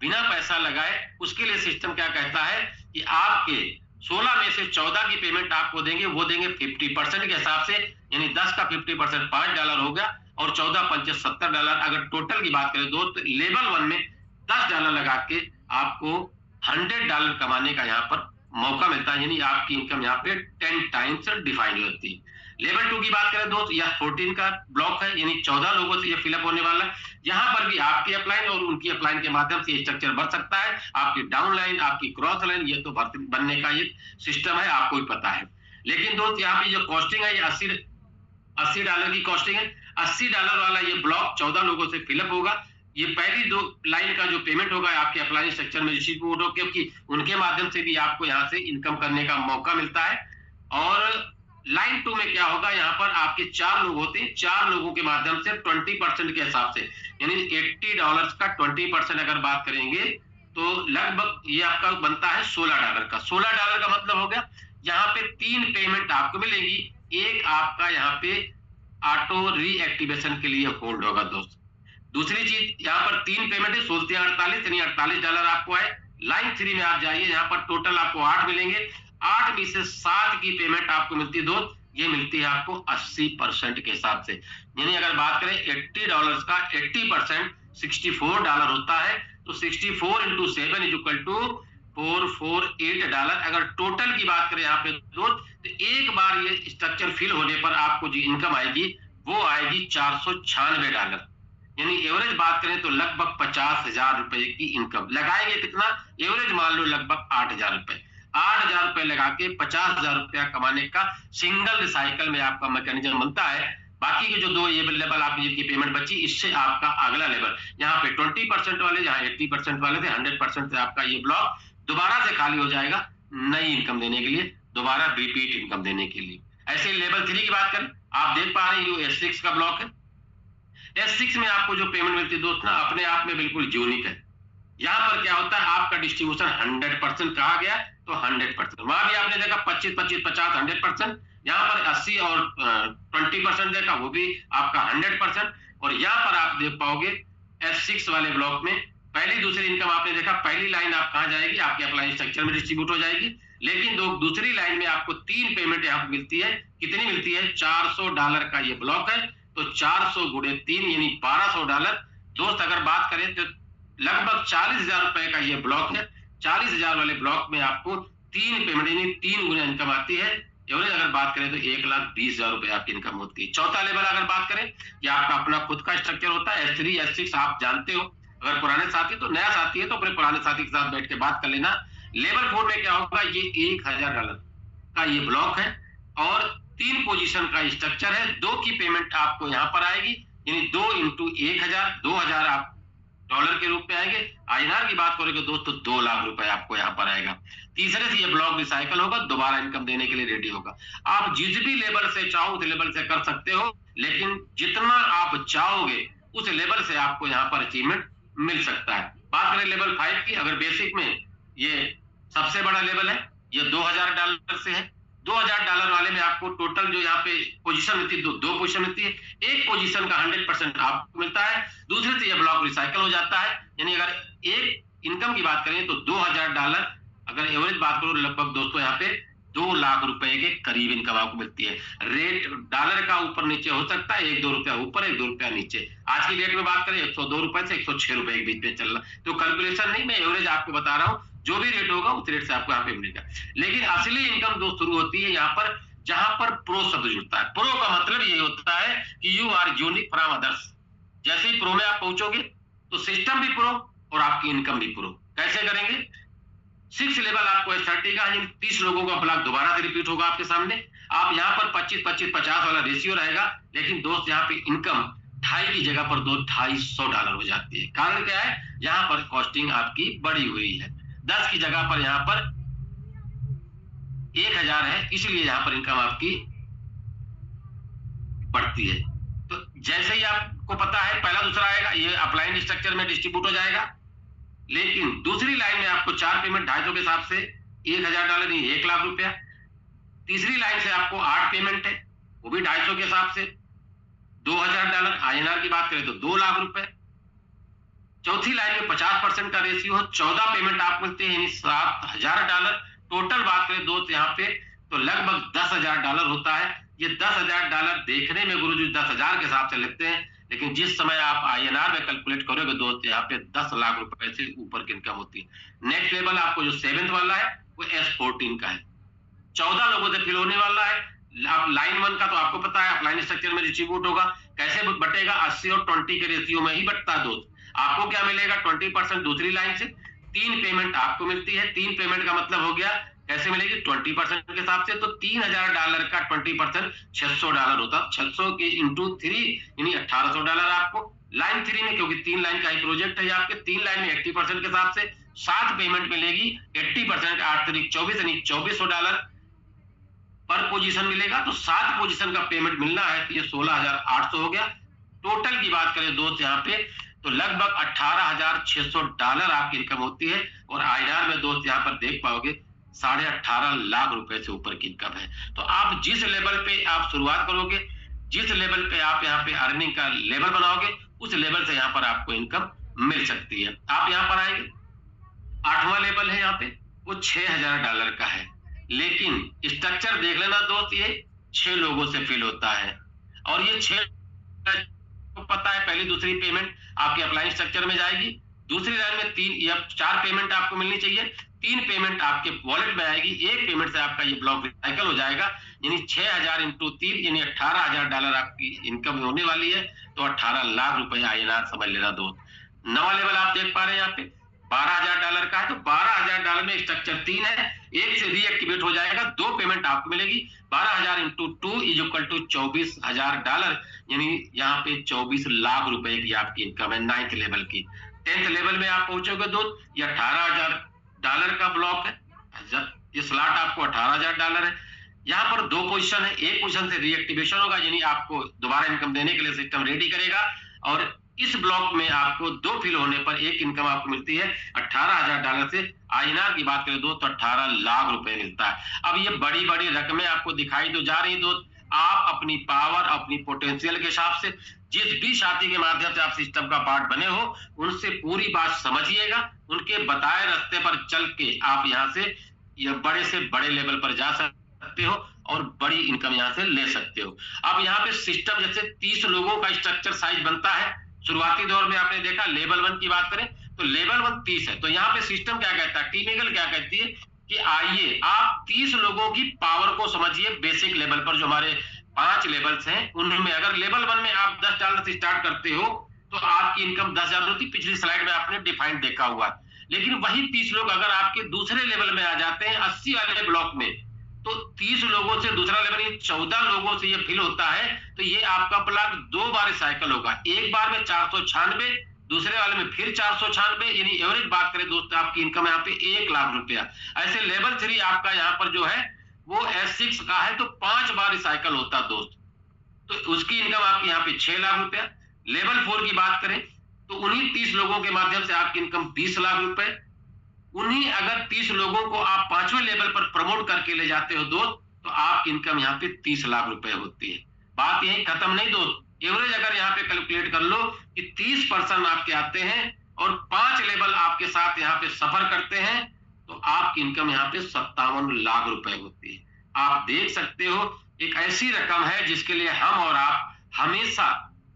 बिना पैसा लगाए। उसके लिए सिस्टम क्या कहता है कि आपके 16 में से 14 की पेमेंट आपको देंगे, वो देंगे 50% के हिसाब से, यानी 10 का 50% $5 हो गया, और 14 पंचे $70। अगर टोटल की बात करें दोस्त, लेवल 1 में $10 लगा के आपको $100 कमाने का यहाँ पर मौका मिलता है। यानी आपकी इनकम यहाँ पे 10 टाइम्स डिफाइन होती है। लेवल 2 की बात करें दोस्त, यह 14 का ब्लॉक है, यानी 14 लोगों से ये फिलअप होने वाला है। यहाँ पर भी आपकी अपलाइन और उनकी अपलाइन के माध्यम से स्ट्रक्चर बढ़ सकता है। आपकी डाउन लाइन, आपकी क्रॉस लाइन, ये तो बनने का ये सिस्टम है, आपको भी पता है। लेकिन दोस्त यहाँ पे जो कॉस्टिंग है, ये $80 की कॉस्टिंग है। $80 वाला ये ब्लॉक 14 लोगों से फिलअप होगा। ये पहली 2 लाइन का जो पेमेंट होगा आपके अपलाइन स्ट्रक्चर में डिस्ट्रीब्यूट होकर, क्योंकि उनके माध्यम से भी आपको यहाँ से इनकम करने का मौका मिलता है। और लाइन 2 में क्या होगा, यहाँ पर आपके 4 लोग होते हैं, 4 लोगों के माध्यम से 20% के हिसाब से, यानी $80 का 20% अगर बात करेंगे तो लगभग ये आपका बनता है $16 का। $16 का मतलब हो गया, यहाँ पे 3 पेमेंट आपको मिलेगी। एक आपका यहाँ पे ऑटो रीएक्टिवेशन के लिए होल्ड होगा दोस्त। दूसरी चीज, यहाँ पर 3 पेमेंट है, 16 48, यानी $48 आपको आए। लाइन 3 में आप जाइए, यहाँ पर टोटल आपको 8 मिलेंगे। 8 में से 7 की पेमेंट आपको मिलती है दोस्त, ये मिलती है आपको 80% के हिसाब से। यानी अगर बात करें $80 का 80% $64 होता है, तो 64 into 7 इज इक्वल टू $448। अगर टोटल की बात करें यहाँ पे दोस्त, तो एक बार ये स्ट्रक्चर फिल होने पर आपको जो इनकम आएगी वो आएगी $496। यानी एवरेज बात करें तो लगभग ₹50,000 की इनकम लगाएंगे। कितना एवरेज मान लो, लगभग ₹8,000। ₹8,000 लगा के ₹50,000 कमाने का सिंगल साइकिल में आपका मैकेनिज्म बनता है। बाकी के जो 2 ये लेवल आपकी जिनकी पेमेंट बची, इससे आपका अगला लेवल यहाँ पे 20% वाले, जहाँ 80% वाले थे, 100% से आपका ये ब्लॉक दोबारा से खाली हो जाएगा नई इनकम देने के लिए, दोबारा रिपीट इनकम देने के लिए। ऐसे लेवल 3 की बात करें, आप देख पा रहे हैं ये S6 का ब्लॉक है। S6 में आपको जो पेमेंट मिलती है दोस्त ना, अपने आप में बिल्कुल यूनिक है। यहाँ पर क्या होता है, आपका डिस्ट्रीब्यूशन 100% कहा गया, तो 100%। वहां भी आपने देखा 25, 25, 50, 100%। यहाँ पर 80 और 20% देखा, वो भी आपका 100%। और यहाँ पर आप देख पाओगे S6 वाले ब्लॉक में पहली दूसरी इनकम आपने देखा, पहली लाइन आप कहाँ जाएगी, आपके अपलाइन स्ट्रक्चर में डिस्ट्रीब्यूट हो जाएगी। लेकिन दूसरी लाइन में आपको 3 पेमेंट यहाँ मिलती है। कितनी मिलती है? $400 का ये ब्लॉक है, तो 400 गुणे 3 यानी $1200। दोस्त अगर बात करें तो लगभग 40,000 रुपए का ये ब्लॉक है। 40,000 वाले ब्लॉक में आपको 3 पेमेंट यानी 3 गुना इनकम आती है। एवरेज अगर बात करें तो 1,20,000 रुपए आपकी इनकम होती है। चौथा लेवल अगर बात करें, ये आपका अपना खुद का स्ट्रक्चर होता है। S3 S6 आप जानते हो, अगर पुराने साथी तो नया साथी है तो अपने पुराने साथी के साथ बैठ के बात कर लेना। लेवल 4 में क्या होगा? ये $1,000 का ये ब्लॉक है और 3 पोजीशन का स्ट्रक्चर है। 2 की पेमेंट आपको यहाँ पर आएगी, यानी 2 इंटू 1,000, 2,000 आप डॉलर के रूप में आएंगे। INR की बात करोगे दोस्तों 2 लाख रुपए आपको यहाँ पर आएगा। तीसरे से ये ब्लॉक रिसाइकल होगा, दोबारा इनकम देने के लिए रेडी होगा। आप जिस भी लेवल से चाहो उस लेवल से कर सकते हो, लेकिन जितना आप चाहोगे उस लेवल से आपको यहाँ पर अचीवमेंट मिल सकता है। बात करें लेवल 5 की, अगर बेसिक में ये सबसे बड़ा लेवल है, ये $2,000 से है। $2,000 वाले में आपको टोटल जो यहाँ पे पोजीशन मिलती है, दो पोजीशन मिलती है। एक पोजीशन का 100% आपको मिलता है, दूसरे से ये ब्लॉक रिसाइकल हो जाता है। यानी अगर एक इनकम की बात करें तो $2,000, अगर एवरेज बात करो लगभग दोस्तों यहाँ पे 2 लाख रुपए के करीब इनकम आपको मिलती है। रेट डॉलर का ऊपर नीचे हो सकता है, 1-2 रुपया ऊपर, 1-2 रुपया नीचे। आज की डेट में बात करें 102 रुपए से 106 रुपए के बीच में चल रहा, तो कैलकुलेशन नहीं, मैं एवरेज आपको बता रहा हूँ। जो भी रेट होगा उस रेट से आपको यहाँ पे मिलेगा। लेकिन असली इनकम दोस्त शुरू होती है यहाँ पर, जहां पर प्रो शब्द जुड़ता है। प्रो का मतलब ये होता है कि you are unique from others. जैसे ही प्रो में आप पहुंचोगे तो सिस्टम भी प्रो और आपकी इनकम भी प्रो। कैसे करेंगे? 6 लेवल आपको S30 का, 30 लोगों का ब्लॉक दोबारा से रिपीट होगा आपके सामने। आप यहाँ पर 25-25-50 वाला रेशियो रहेगा, लेकिन दोस्त यहाँ पे इनकम 2.5 की जगह पर $2,250 हो जाती है। कारण क्या है? यहाँ पर कॉस्टिंग आपकी बढ़ी हुई है। 10 की जगह पर यहाँ पर 1,000 है, इसलिए यहाँ पर इनकम आपकी बढ़ती है। तो जैसे ही आपको पता है पहला दूसरा आएगा, ये अपलाइन स्ट्रक्चर में डिस्ट्रीब्यूट हो जाएगा। लेकिन दूसरी लाइन में आपको 4 पेमेंट 250 के हिसाब से $1,000 नहीं, 1 लाख रुपया। तीसरी लाइन से आपको 8 पेमेंट है, वो भी 250 के हिसाब से $2,000। INR की बात करें तो 2 लाख रुपए। चौथी लाइन में 50% का रेशियो है, 14 पेमेंट आपको मिलते हैं, यानी $7,000। टोटल बात करें दोस्त यहाँ पे तो लगभग $10,000 होता है। ये $10,000 देखने में गुरुजी 10,000 के हिसाब से लगते हैं, लेकिन जिस समय आप INR में कैलकुलेट करोगे दोस्त यहाँ पे 10 लाख रुपए से ऊपर की इनकम होती है। नेक्स्ट लेवल आपको जो 7th वाला है वो S14 का है, 14 लोगों से फिल होने वाला है। आप लाइन 1 का तो आपको पता है अपलाइन स्ट्रक्चर में डिस्ट्रीब्यूट होगा। कैसे बटेगा? 80 और 20 के रेशियो में ही बटता है दोस्त। आपको क्या मिलेगा? 20% दूसरी लाइन से। 3 पेमेंट आपको मिलती है। 3 पेमेंट का मतलब हो गया कैसे मिलेगी? 20% के हिसाब से। तो $3,000 का 20% $600 होता। 600 के इंटू 3 यानी $1,800 आपको। लाइन 3 में क्योंकि 3 लाइन का ही प्रोजेक्ट है आपके, 3 लाइन में 80% के हिसाब से 7 पेमेंट मिलेगी। 80% का 8 तारीख 24 यानी $2,400 पर पोजीशन मिलेगा। तो 7 पोजीशन का पेमेंट मिलना है, तो ये 16,800 हो गया। टोटल की बात करें दोस्त यहाँ पे तो लगभग $18,600 आपकी इनकम होती है। और INR में दोस्त यहाँ पर देख पाओगे 18.5 लाख रुपए से ऊपर की इनकम है। तो आप जिस लेवल पे आप शुरुआत करोगे, जिस लेवल पे आप यहाँ पे अर्निंग का लेवल बनाओगे, उस लेवल से यहाँ पर आपको इनकम मिल सकती है। आप यहाँ पर आएंगे, 8वां लेवल है यहाँ पे, वो $6,000 का है। लेकिन स्ट्रक्चर देख लेना दोस्त, ये 6 लोगों से फिल होता है। और ये 6 को पता है पहली दूसरी पेमेंट आपके अप्लाइंग स्ट्रक्चर में जाएगी। दूसरी लाइन में 3 या 4 पेमेंट आपको मिलनी चाहिए। 3 पेमेंट आपके वॉलेट में आएगी। 1 पेमेंट से आपका ये ब्लॉक रिसाइकल हो जाएगा, यानी 6,000 इंटू 3 यानी $18,000 आपकी इनकम होने वाली है। तो 18 लाख रुपए INR समझ लेना दोस्त। 9वां लेवल आप देख पा रहे हैं यहाँ पे $12,000 का है। तो $12,000 में स्ट्रक्चर 3 है, 1 से रीएक्टिवेट हो जाएगा। 2 पेमेंट आपको मिलेगी। 12,000 इंटू 2 इज इक्वल टू $24,000, यानी यहाँ पे 24 लाख रुपए की आपकी इनकम है 9th लेवल की। 10th लेवल में आप पहुंचोगे दोस्त, ये $18,000 का ब्लॉक है। ये स्लॉट आपको $18,000 है। यहाँ पर 2 पोजीशन है। एक पोजीशन से रीएक्टिवेशन होगा, यानी आपको दोबारा इनकम देने के लिए सिस्टम रेडी करेगा। और इस ब्लॉक में आपको 2 फिल होने पर एक इनकम आपको मिलती है $18,000 से। INR की बात करें दोस्त तो 18 लाख रुपए मिलता है। अब ये बड़ी बड़ी रकमें आपको दिखाई तो जा रही दोस्त। आप अपनी पावर, अपनी पोटेंशियल के हिसाब से जिस भी साथी के माध्यम से आप सिस्टम का पार्ट बने हो, उनसे पूरी बात समझिएगा। उनके बताए रास्ते पर चल के आप यहाँ से या बड़े से बड़े लेवल पर जा सकते हो और बड़ी इनकम यहाँ से ले सकते हो। अब यहाँ पे सिस्टम जैसे 30 लोगों का स्ट्रक्चर साइज बनता है। शुरुआती दौर में आपने देखा लेवल 1 की बात करें तो लेवल 1 30 है। तो यहाँ पे सिस्टम क्या कहता है, टीम ईगल क्या कहती है कि आइए आप 30 लोगों की पावर को समझिए बेसिक लेवल पर। जो हमारे 5 लेवल्स हैं उनमें अगर लेवल 1 में आप $10 से स्टार्ट करते हो तो आपकी इनकम 10,000 होती। पिछली स्लाइड में आपने डिफाइंड देखा हुआ है। लेकिन वही 30 लोग अगर आपके दूसरे लेवल में आ जाते हैं 80 वाले ब्लॉक में, तो 30 लोगों से दूसरा लेवल 14 लोगों से ये फिल होता है तो ये आपका ब्लॉक 2 बार साइकिल होगा। एक बार में 496, दूसरे वाले में फिर 496, यानी एवरेज बात करें दोस्तों आपकी इनकम यहाँ पे 1 लाख रुपया। ऐसे लेवल 3 आपका यहाँ पर जो है वो S6 का है तो 5 बार साइकिल होता है दोस्त, तो उसकी इनकम आपकी यहाँ पे 6 लाख रुपया। लेवल 4 की बात करें तो उन्हीं 30 लोगों के माध्यम से आपकी इनकम 20 लाख रुपए। उन्हीं अगर 30 लोगों को आप 5वें लेवल पर प्रमोट करके ले जाते हो दोस्त तो आपकी इनकम यहाँ पे 30 लाख रुपए होती है। बात यही खत्म नहीं दोस्त, एवरेज अगर यहाँ पे कैलकुलेट कर लो कि 30 पर्सन आपके आते हैं और 5 लेवल आपके साथ यहाँ पे सफर करते हैं तो आपकी इनकम यहाँ पे 57 लाख रुपए होती है। आप देख सकते हो एक ऐसी रकम है जिसके लिए हम और आप हमेशा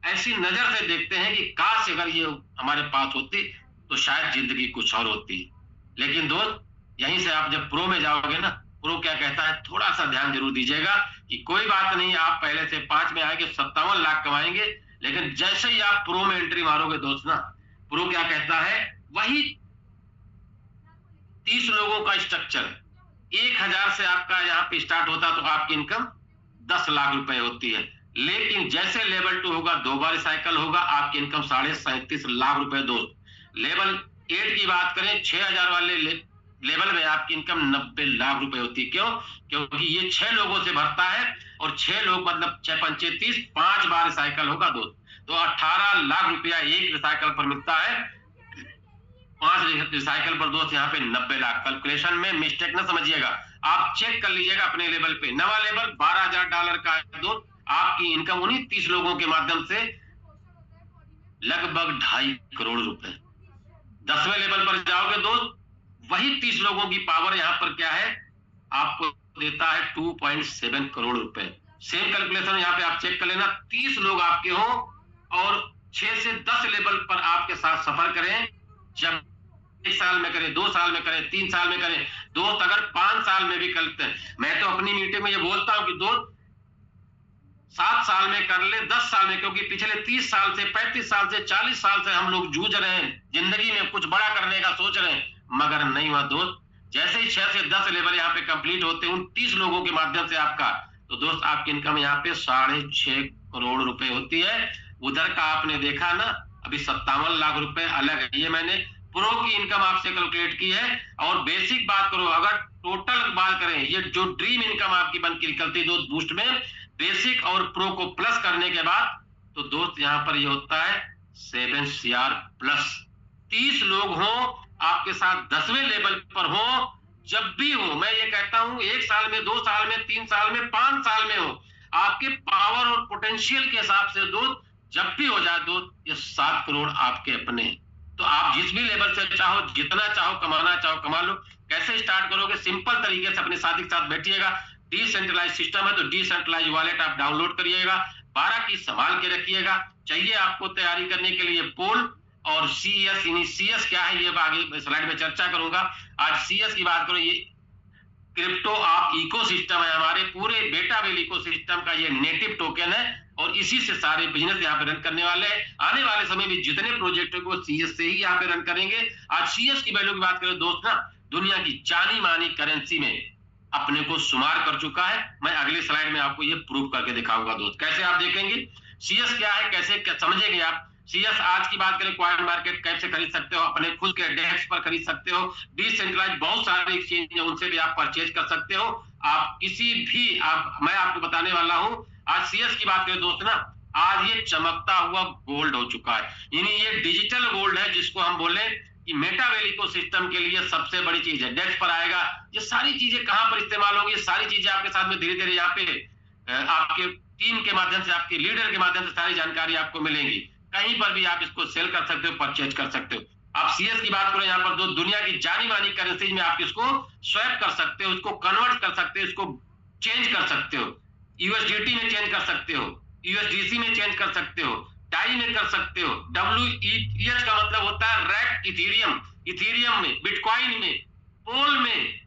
ऐसी नजर से देखते हैं कि काश अगर ये हमारे पास होती तो शायद जिंदगी कुछ और होती। लेकिन दोस्त यहीं से आप जब प्रो में जाओगे ना, प्रो क्या कहता है थोड़ा सा ध्यान जरूर दीजिएगा कि कोई बात नहीं आप पहले से 5 में आएंगे 57 लाख कमाएंगे, लेकिन जैसे ही आप प्रो में एंट्री मारोगे दोस्त ना, प्रो क्या कहता है वही 30 लोगों का स्ट्रक्चर 1000 से आपका यहाँ पे स्टार्ट होता तो आपकी इनकम 10 लाख रुपए होती है। लेकिन जैसे लेवल 2 होगा 2 बार साइकिल होगा आपकी इनकम 37.5 लाख रुपए दोस्त। लेवल 8 की बात करें 6000 वाले लेवल में आपकी इनकम 90 लाख रुपए होती है। क्यों? क्योंकि ये 6 लोगों से भरता है और 6 लोग मतलब 6 पंचे 30, 5 बार साइकिल होगा दोस्त, तो 18 लाख रुपया एक रिसाइकल पर मिलता है। 5 रिसाइकल पर दोस्त यहाँ पे 90 लाख। कैलकुलेशन में मिस्टेक ना समझिएगा, आप चेक कर लीजिएगा अपने लेवल पे। नवा लेवल $12,000 का है दोस्त। आपकी इनकम उन्हीं 30 लोगों के माध्यम से लगभग 2.5 करोड़ रुपए। 10वें लेवल पर जाओगे दोस्त, वही 30 लोगों की पावर यहाँ पर क्या है आपको देता है 2.7 करोड़ रुपए। सेम कैलकुलेशन यहाँ पे आप चेक कर लेना। 30 लोग आपके हो और 6 से 10 लेवल पर आपके साथ सफर करें। जब 1 साल में करें, 2 साल में करें, 3 साल में करें दोस्त, अगर 5 साल में भी करते हैं, मैं तो अपनी मीटिंग में ये बोलता हूं कि दोस्त 7 साल में कर ले, 10 साल में, क्योंकि पिछले 30 साल से 35 साल से 40 साल से हम लोग जूझ रहे हैं, जिंदगी में कुछ बड़ा करने का सोच रहे हैं, मगर नहीं हुआ दोस्त। जैसे ही 6 से 10 लेवल यहाँ पे कंप्लीट होते हैं उन 30 लोगों के माध्यम से आपका, तो दोस्त आपकी इनकम यहाँ पे 6.5 करोड़ रुपए होती है। उधर का आपने देखा ना अभी 57 लाख रुपए अलग है। ये मैंने प्रो की इनकम आपसे कैलकुलेट की है। और बेसिक बात करो, अगर टोटल बात करें, ये जो ड्रीम इनकम आपकी बन के निकलती है दोस्त बूस्ट में, बेसिक और प्रो को प्लस करने के बाद, तो दोस्त यहाँ पर ये होता है 7 CR प्लस। 30 लोग हो आपके साथ 10वें लेवल पर हो, जब भी हो, मैं ये कहता हूं 1 साल में, 2 साल में, 3 साल में, 5 साल में हो, आपके पावर और पोटेंशियल के हिसाब से दोस्त जब भी हो जाए दोस्त, ये 7 करोड़ आपके अपने हैं। तो आप जिस भी लेवल से चाहो, जितना चाहो कमाना चाहो कमा लो। कैसे स्टार्ट करोगे? सिंपल तरीके से अपने साथी के साथ बैठिएगा। डिसेंट्रलाइज सिस्टम है तो डिसेंट्रलाइज वॉलेट आप डाउनलोड करिएगा। 12 की संभाल के रखिएगा। चाहिए आपको तैयारी करने के लिए पोल और CS, यानी CS क्या है ये आगे स्लाइड में चर्चा करूंगा। आज CS की बात करो, ये क्रिप्टो आप इकोसिस्टम है, हमारे पूरे बेटावेल इकोसिस्टम का ये नेटिव टोकन है और इसी से सारे बिजनेस यहाँ पे रन करने वाले हैं। आने वाले समय में जितने प्रोजेक्ट को CS से ही यहाँ पे रन करेंगे। आज CS की वैल्यू की बात करें दोस्त ना, दुनिया की जानी मानी करेंसी में अपने को शुमार कर चुका है। मैं अगले स्लाइड में आपको ये प्रूव करके दिखाऊंगा दोस्त। कैसे आप देखेंगे CS क्या है, कैसे क्या समझेंगे आप। CS आज की बात करें क्वाइन मार्केट कैप से खरीद सकते हो, अपने खुद के डेस्क पर खरीद सकते हो। डिसेंट्रलाइज बहुत सारे एक्सचेंज है, उनसे भी आप परचेज कर सकते हो। आप किसी भी मैं आपको बताने वाला हूं। आज CS की बात करें दोस्त ना, आज ये चमकता हुआ गोल्ड हो चुका है, यानी ये डिजिटल गोल्ड है, जिसको हम बोले कि मेटावेल इकोसिस्टम के लिए सबसे बड़ी चीज है। डेस्क पर आएगा, ये सारी चीजें कहां पर इस्तेमाल होंगी, सारी चीजें आपके साथ में धीरे धीरे यहाँ पे आपके टीम के माध्यम से, आपके लीडर के माध्यम से सारी जानकारी आपको मिलेंगी। कहीं पर भी आप इसको सेल कर सकते हो, परचेज कर सकते हो। आप सीएस की बात करें, यहाँ पर दो दुनिया की जानी मानी करेंसीज में आप इसको स्वैप कर सकते हो, इसको कन्वर्ट कर सकते हो, इसको चेंज कर सकते हो, यूएसडीटी में चेंज कर सकते हो, यूएसडीसी में चेंज कर सकते हो, टाई में कर सकते हो। WETH का मतलब होता है रैप्ड इथेरियम, इथेरियम में, बिटकॉइन में, पोल में,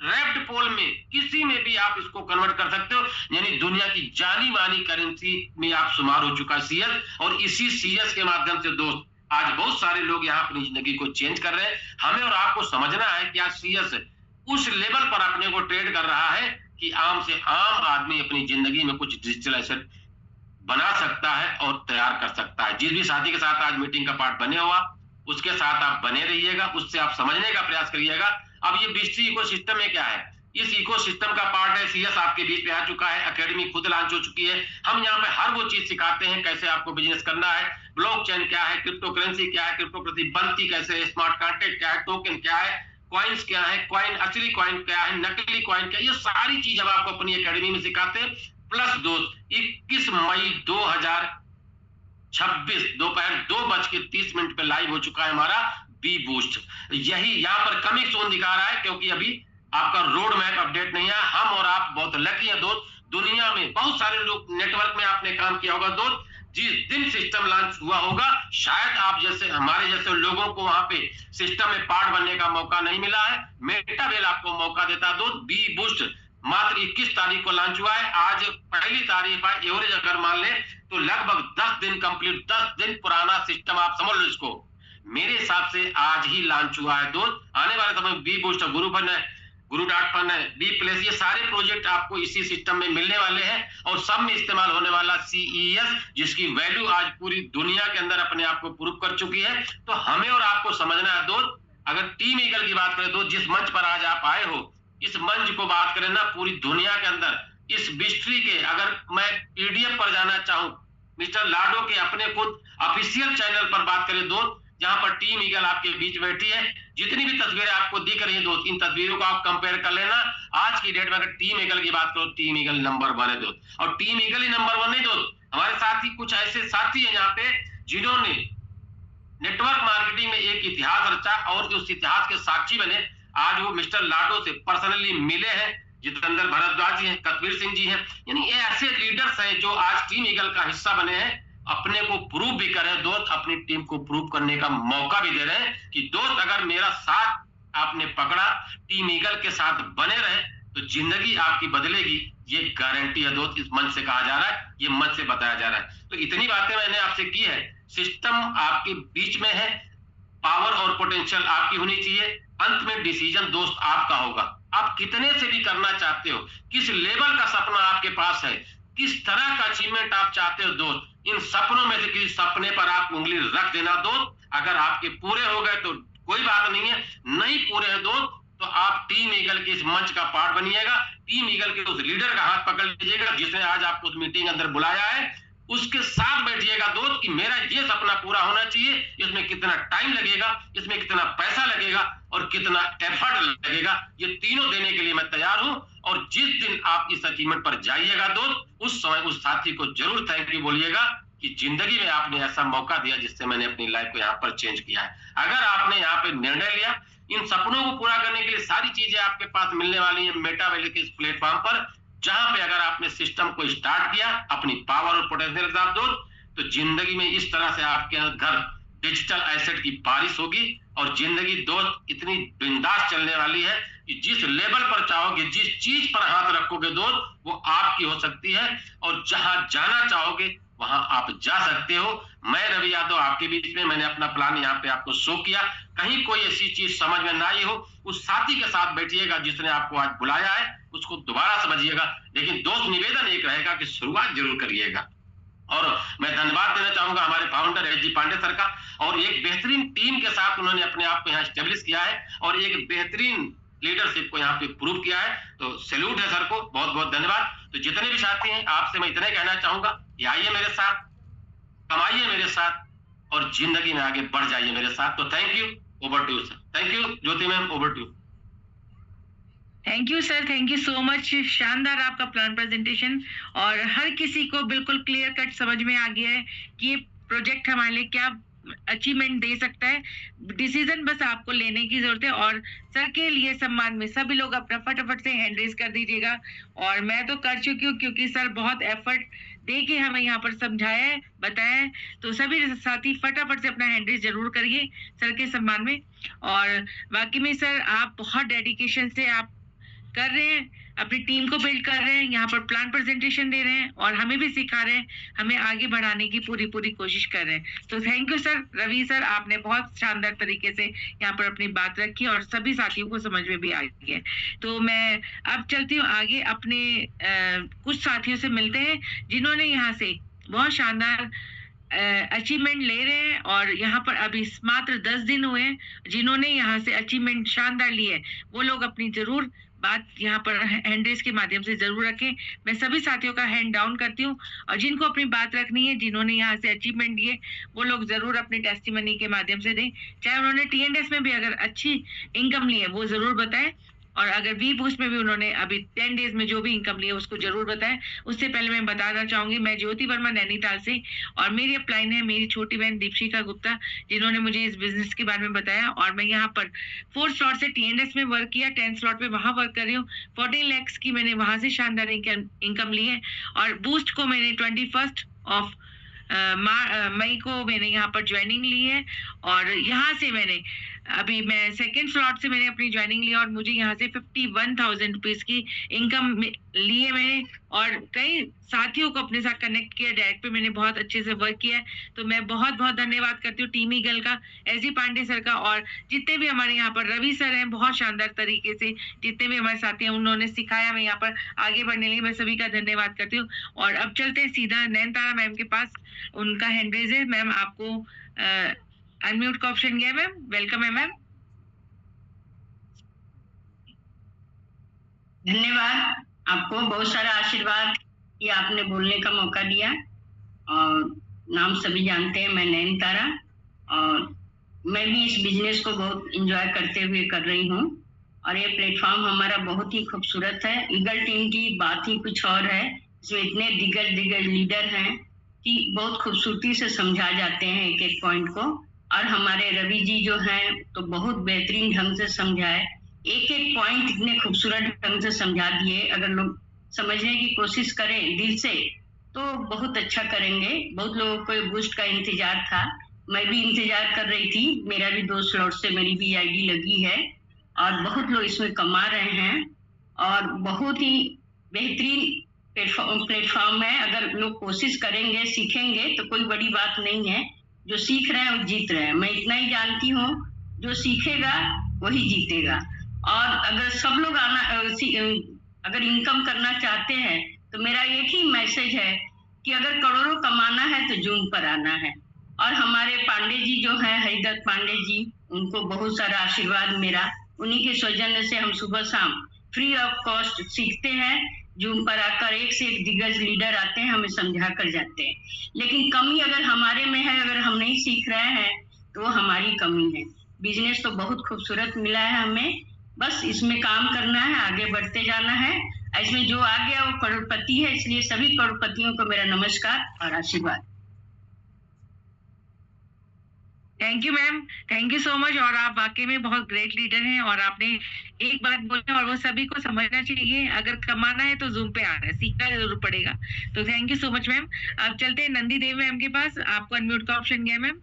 रैप्ड पोल में, किसी में भी आप इसको कन्वर्ट कर सकते हो। यानी दुनिया की जानी मानी करेंसी में आप शुमार हो चुका सीएस। और इसी सीएस के माध्यम से दोस्त आज बहुत सारे लोग यहाँ अपनी जिंदगी को चेंज कर रहे हैं। हमें और आपको समझना है कि आज सीएस उस लेवल पर अपने को ट्रेड कर रहा है कि आम से आम आदमी अपनी जिंदगी में कुछ डिजिटल एसेट बना सकता है और तैयार कर सकता है। जिस भी साथी के साथ आज मीटिंग का पार्ट बने हुआ, उसके साथ आप बने रहिएगा, उससे आप समझने का प्रयास करिएगा। अब ये बिस्ट्री इकोसिस्टम में क्या है, इस इकोसिस्टम का पार्ट है सीएस, आपके बीच में आ चुका है, एकेडमी खुद लॉन्च हो चुकी है। हम यहाँ पे हर वो चीज सिखाते हैं, कैसे आपको बिजनेस करना है, ब्लॉकचेन क्या है, क्रिप्टो करेंसी क्या है, क्रिप्टो करेंसी बनती कैसे है, स्मार्ट कॉन्ट्रैक्ट क्या है, टोकन क्या है, कॉइन्स क्या है, कॉइन असली कॉइन क्या है, नकली कॉइन क्या है, ये सारी चीज हम आपको अपनी एकेडमी में सिखाते हैं। प्लस दोस्त 21 मई 2026 दोपहर 2:30 पे लाइव हो चुका है हमारा बी बूस्ट। यही यहाँ पर कमिंग सून दिखा रहा है, क्योंकि अभी आपका रोड मैप अपडेट नहीं है। हम और आप बहुत लकी है दोस्त, दुनिया में बहुत सारे लोग नेटवर्क में आपने काम किया होगा दोस्त। जिस दिन सिस्टम लॉन्च हुआ होगा, शायद आप जैसे हमारे जैसे लोगों को वहां पे सिस्टम में पार्ट बनने का मौका नहीं मिला है। मेटावेल आपको मौका देता है दोस्त। बी बूस्ट मात्र 21 तारीख को लॉन्च हुआ है, आज पहली तारीख है। एवरेज अगर मान ले तो लगभग 10 दिन कंप्लीट, 10 दिन पुराना सिस्टम आप समझ लो इसको। मेरे हिसाब से आज ही लॉन्च हुआ है दोस्त। आने वाले समय बी बूस्ट, गुरु फन है, गुरु डॉट फन है, बी प्लेस, ये सारे प्रोजेक्ट आपको इसी सिस्टम में मिलने वाले हैं और सब में इस्तेमाल होने वाला CES, जिसकी वैल्यू आज पूरी दुनिया के अंदर अपने आप को प्रूव कर चुकी है। तो हमें और आपको समझना है दोस्त, अगर टीम ईगल की बात करें दोस्त, जिस मंच पर आज आप आए हो, इस मंच को बात करें ना पूरी दुनिया के अंदर इस बिस्ट्री के, अगर मैं PDF पर जाना चाहूं, मिस्टर लाडो के अपने खुद ऑफिशियल चैनल पर बात करें दोस्त, जहां पर टीम ईगल आपके बीच बैठी है, जितनी भी तस्वीरें आपको दिख रही है दोस्त, इन तस्वीरों को आप कंपेयर कर लेना। आज की डेट में अगर टीम ईगल की बात करो, टीम ईगल नंबर 1 है दोस्त। और टीम ईगल ही नंबर 1 नहीं दोस्त, हमारे साथ ही कुछ ऐसे साथी हैं यहाँ पे जिन्होंने नेटवर्क मार्केटिंग में एक इतिहास रचा और उस इतिहास के साक्षी बने। आज वो मिस्टर लाडो से पर्सनली मिले हैं, जितेंद्र भारद्वाज जी हैं, कबीर सिंह जी हैं, यानी ये ऐसे लीडर्स हैं जो आज टीम ईगल का हिस्सा बने हैं, अपने को प्रूव भी कर रहे हैं दोस्त, अपनी टीम को प्रूव करने का मौका भी दे रहे हैं कि दोस्त अगर मेरा साथ आपने पकड़ा, टीम ईगल के साथ बने रहे तो जिंदगी आपकी बदलेगी, ये गारंटी है दोस्त। इस मंच से कहा जा रहा है, ये मंच से बताया जा रहा है। तो इतनी बातें मैंने आपसे की है, सिस्टम आपके बीच में है, पावर और पोटेंशियल आपकी होनी चाहिए, अंत में डिसीजन दोस्त आपका होगा। आप कितने से भी करना चाहते हो, किस लेवल का सपना आपके पास है, किस तरह का अचीवमेंट आप चाहते हो दोस्त, इन सपनों में से किसी सपने पर आप उंगली रख देना दोस्त। अगर आपके पूरे हो गए तो कोई बात नहीं है, नहीं पूरे हैं दोस्त तो आप टीम ईगल के इस मंच का पार्ट बनिएगा, टीम ईगल के उस लीडर का हाथ पकड़ लीजिएगा जिसने आज आपको उस मीटिंग अंदर बुलाया है, उसके साथ बैठिएगा दोस्त कि मेरा ये सपना पूरा होना चाहिए, इसमें कितना टाइम लगेगा, इसमें कितना पैसा लगेगा और कितना एफर्ट लगेगा, ये तीनों देने के लिए मैं तैयार हूं। और जिस दिन आप इस अचीवमेंट पर जाइएगा दोस्त, उस समय उस साथी को जरूर थैंक यू बोलिएगा कि जिंदगी में आपने ऐसा मौका दिया जिससे मैंने अपनी लाइफ को यहाँ पर चेंज किया है। अगर आपने यहाँ पे निर्णय लिया, इन सपनों को पूरा करने के लिए सारी चीजें आपके पास मिलने वाली है मेटावेल के इस प्लेटफॉर्म पर, जहां पे अगर आपने सिस्टम को स्टार्ट किया अपनी पावर और पोटेंशियल के साथ दोस्त, तो जिंदगी में इस तरह से आपके घर डिजिटल एसेट की बारिश होगी और जिंदगी दोस्त इतनी बिंदास चलने वाली है कि जिस लेवल पर चाहोगे, जिस चीज पर हाथ रखोगे दोस्त, वो आपकी हो सकती है और जहां जाना चाहोगे वहां आप जा सकते हो। मैं रवि यादव आपके बीच में, मैंने अपना प्लान यहाँ पे आपको शो किया। कहीं कोई ऐसी चीज समझ में ना आई हो, उस साथी के साथ बैठिएगा जिसने आपको आज बुलाया है, उसको दोबारा समझिएगा। लेकिन दोस्त निवेदन एक रहेगा कि शुरुआत जरूर करिएगा। और मैं धन्यवाद देना चाहूंगा हमारे founder H G Pandey sir का, और एक बेहतरीन टीम के साथ उन्होंने अपने आप को यहाँ स्टेब्लिश किया है और एक बेहतरीन लीडरशिप को यहाँ पे प्रूव किया है। तो सैल्यूट है सर को, बहुत बहुत धन्यवाद। तो जितने भी साथी हैं, आपसे मैं इतना ही कहना चाहूंगा कि आइए मेरे साथ, कमाइए मेरे साथ और जिंदगी में आगे बढ़ जाइए मेरे साथ। तो thank you, over to you sir. Thank you Jyoti ma'am, over to you. Thank you sir, thank you so much. शानदार आपका प्लान प्रेजेंटेशन, और हर किसी को बिल्कुल क्लियर कट समझ में आ गया है कि ये प्रोजेक्ट हमारे लिए क्या अचीवमेंट दे सकता है। डिसीजन बस आपको लेने की जरूरत है। और सर के लिए सम्मान में सभी लोग अपना फटाफट से हैंड रेज कर दीजिएगा। और मैं तो कर चुकी हूँ, क्योंकि सर बहुत एफर्ट दे के हमें यहाँ पर समझाया है, बताया है। तो सभी साथी फटाफट से अपना हैंड रेज जरूर करिए सर के सम्मान में। और बाकी में सर आप बहुत डेडिकेशन से आप कर रहे हैं, अपनी टीम को बिल्ड कर रहे हैं, यहाँ पर प्लान प्रेजेंटेशन दे रहे हैं और हमें भी सिखा रहे हैं, हमें आगे बढ़ाने की पूरी कोशिश कर रहे हैं। तो thank you sir. Ravi sir, आपने बहुत शानदार तरीके से यहाँ पर अपनी बात रखी और सभी साथियों को समझ में भी आ गई है। तो मैं अब चलती हूँ आगे, अपने कुछ साथियों से मिलते हैं जिन्होंने यहाँ से बहुत शानदार अचीवमेंट ले रहे हैं। और यहाँ पर अभी मात्र 10 दिन हुए हैं जिन्होंने यहाँ से अचीवमेंट शानदार ली है, वो लोग अपनी जरूर बात यहाँ पर हैंड रेज के माध्यम से जरूर रखें। मैं सभी साथियों का हैंड डाउन करती हूँ और जिनको अपनी बात रखनी है, जिन्होंने यहाँ से अचीवमेंट लिए, वो लोग जरूर अपनी टेस्टिमनी के माध्यम से दें। चाहे उन्होंने TNS में भी अगर अच्छी इनकम ली है वो जरूर बताएं, और अगर वी बूस्ट में भी उन्होंने अभी 10 डेज में जो भी इनकम ली है उसको जरूर बताएं। उससे पहले मैं बताना चाहूंगी, मैं ज्योति वर्मा नैनीताल से, और मेरी अपलाइन है मेरी छोटी बहन दीपशिका गुप्ता, जिन्होंने मुझे इस बिजनेस के बारे में बताया। और मैं यहाँ पर 4 स्लॉट से TNS में वर्क किया, 10 स्लॉट पे वहां वर्क कर रही हूँ। 14 lakhs की मैंने वहां से शानदार इनकम ली है। और बूस्ट को मैंने 21 मई को मैंने यहाँ पर ज्वाइनिंग ली है। और यहाँ से मैंने अभी मैं सेकेंड स्लॉट से मैंने अपनी ज्वाइनिंग ली और मुझे यहाँ से 51,000 रुपीज की इनकम ली है मैंने। और कई साथियों को अपने साथ कनेक्ट किया, डायरेक्ट पे मैंने बहुत अच्छे से वर्क किया है। तो मैं बहुत बहुत धन्यवाद करती हूँ टीम ईगल का, SG पांडे सर का, और जितने भी हमारे यहाँ पर रवि सर हैं, बहुत शानदार तरीके से जितने भी हमारे साथी हैं उन्होंने सिखाया हमें यहाँ पर आगे बढ़ने के लिए, मैं सभी का धन्यवाद करती हूँ। और अब चलते हैं सीधा नयनतारा मैम के पास, उनका हैंड रेज है। मैम आपको अनम्यूट का ऑप्शन गया मैम, वेलकम है मैम। धन्यवाद आपको, बहुत सारा आशीर्वाद कि आपने बोलने का मौका दिया। और नाम सभी जानते हैं, मैं नयनतारा, और मैं भी इस बिजनेस को बहुत एंजॉय करते हुए कर रही हूँ। और ये प्लेटफॉर्म हमारा बहुत ही खूबसूरत है। ईगल टीम की बात ही कुछ और है, इसमें इतने दिग्गज लीडर हैं कि बहुत खूबसूरती से समझा जाते हैं एक एक पॉइंट को। और हमारे रवि जी जो हैं तो बहुत बेहतरीन ढंग से समझाए, एक एक पॉइंट इतने खूबसूरत ढंग से समझा दिए। अगर लोग समझने की कोशिश करें दिल से तो बहुत अच्छा करेंगे। बहुत लोगों को बूस्ट का इंतजार था, मैं भी इंतजार कर रही थी, मेरा भी 2 स्लॉट से मेरी भी ID लगी है और बहुत लोग इसमें कमा रहे हैं। और बहुत ही बेहतरीन प्लेटफॉर्म है। अगर लोग कोशिश करेंगे, सीखेंगे तो कोई बड़ी बात नहीं है। जो सीख रहे हैं वो जीत रहे हैं। मैं इतना ही जानती हूँ, जो सीखेगा वही जीतेगा। और अगर सब लोग अगर इनकम करना चाहते हैं तो मेरा एक ही मैसेज है कि अगर करोड़ों कमाना है तो जूम पर आना है। और हमारे पांडे जी जो हैं, हरिदत्त पांडे जी, उनको बहुत सारा आशीर्वाद मेरा। उन्हीं के सौजन्य से हम सुबह शाम फ्री ऑफ कॉस्ट सीखते हैं। जूम पर आकर एक से एक दिग्गज लीडर आते हैं, हमें समझा कर जाते हैं। लेकिन कमी अगर हमारे में है, अगर हम नहीं सीख रहे हैं तो वो हमारी कमी है। बिजनेस तो बहुत खूबसूरत मिला है हमें, बस इसमें काम करना है, आगे बढ़ते जाना है। इसमें जो आ गया वो करोड़पति है, इसलिए सभी करोड़पतियों को मेरा नमस्कार और आशीर्वाद। Thank you ma'am, thank you so much. और आप वाकई में बहुत ग्रेट लीडर हैं और आपने एक बात बोली और वो सभी को समझना चाहिए, अगर कमाना है तो जूम पे आना है, सीखना जरूर पड़ेगा। तो thank you so much ma'am. अब चलते हैं नंदी देवी मैम के पास, आपको अनम्यूट का ऑप्शन गया मैम।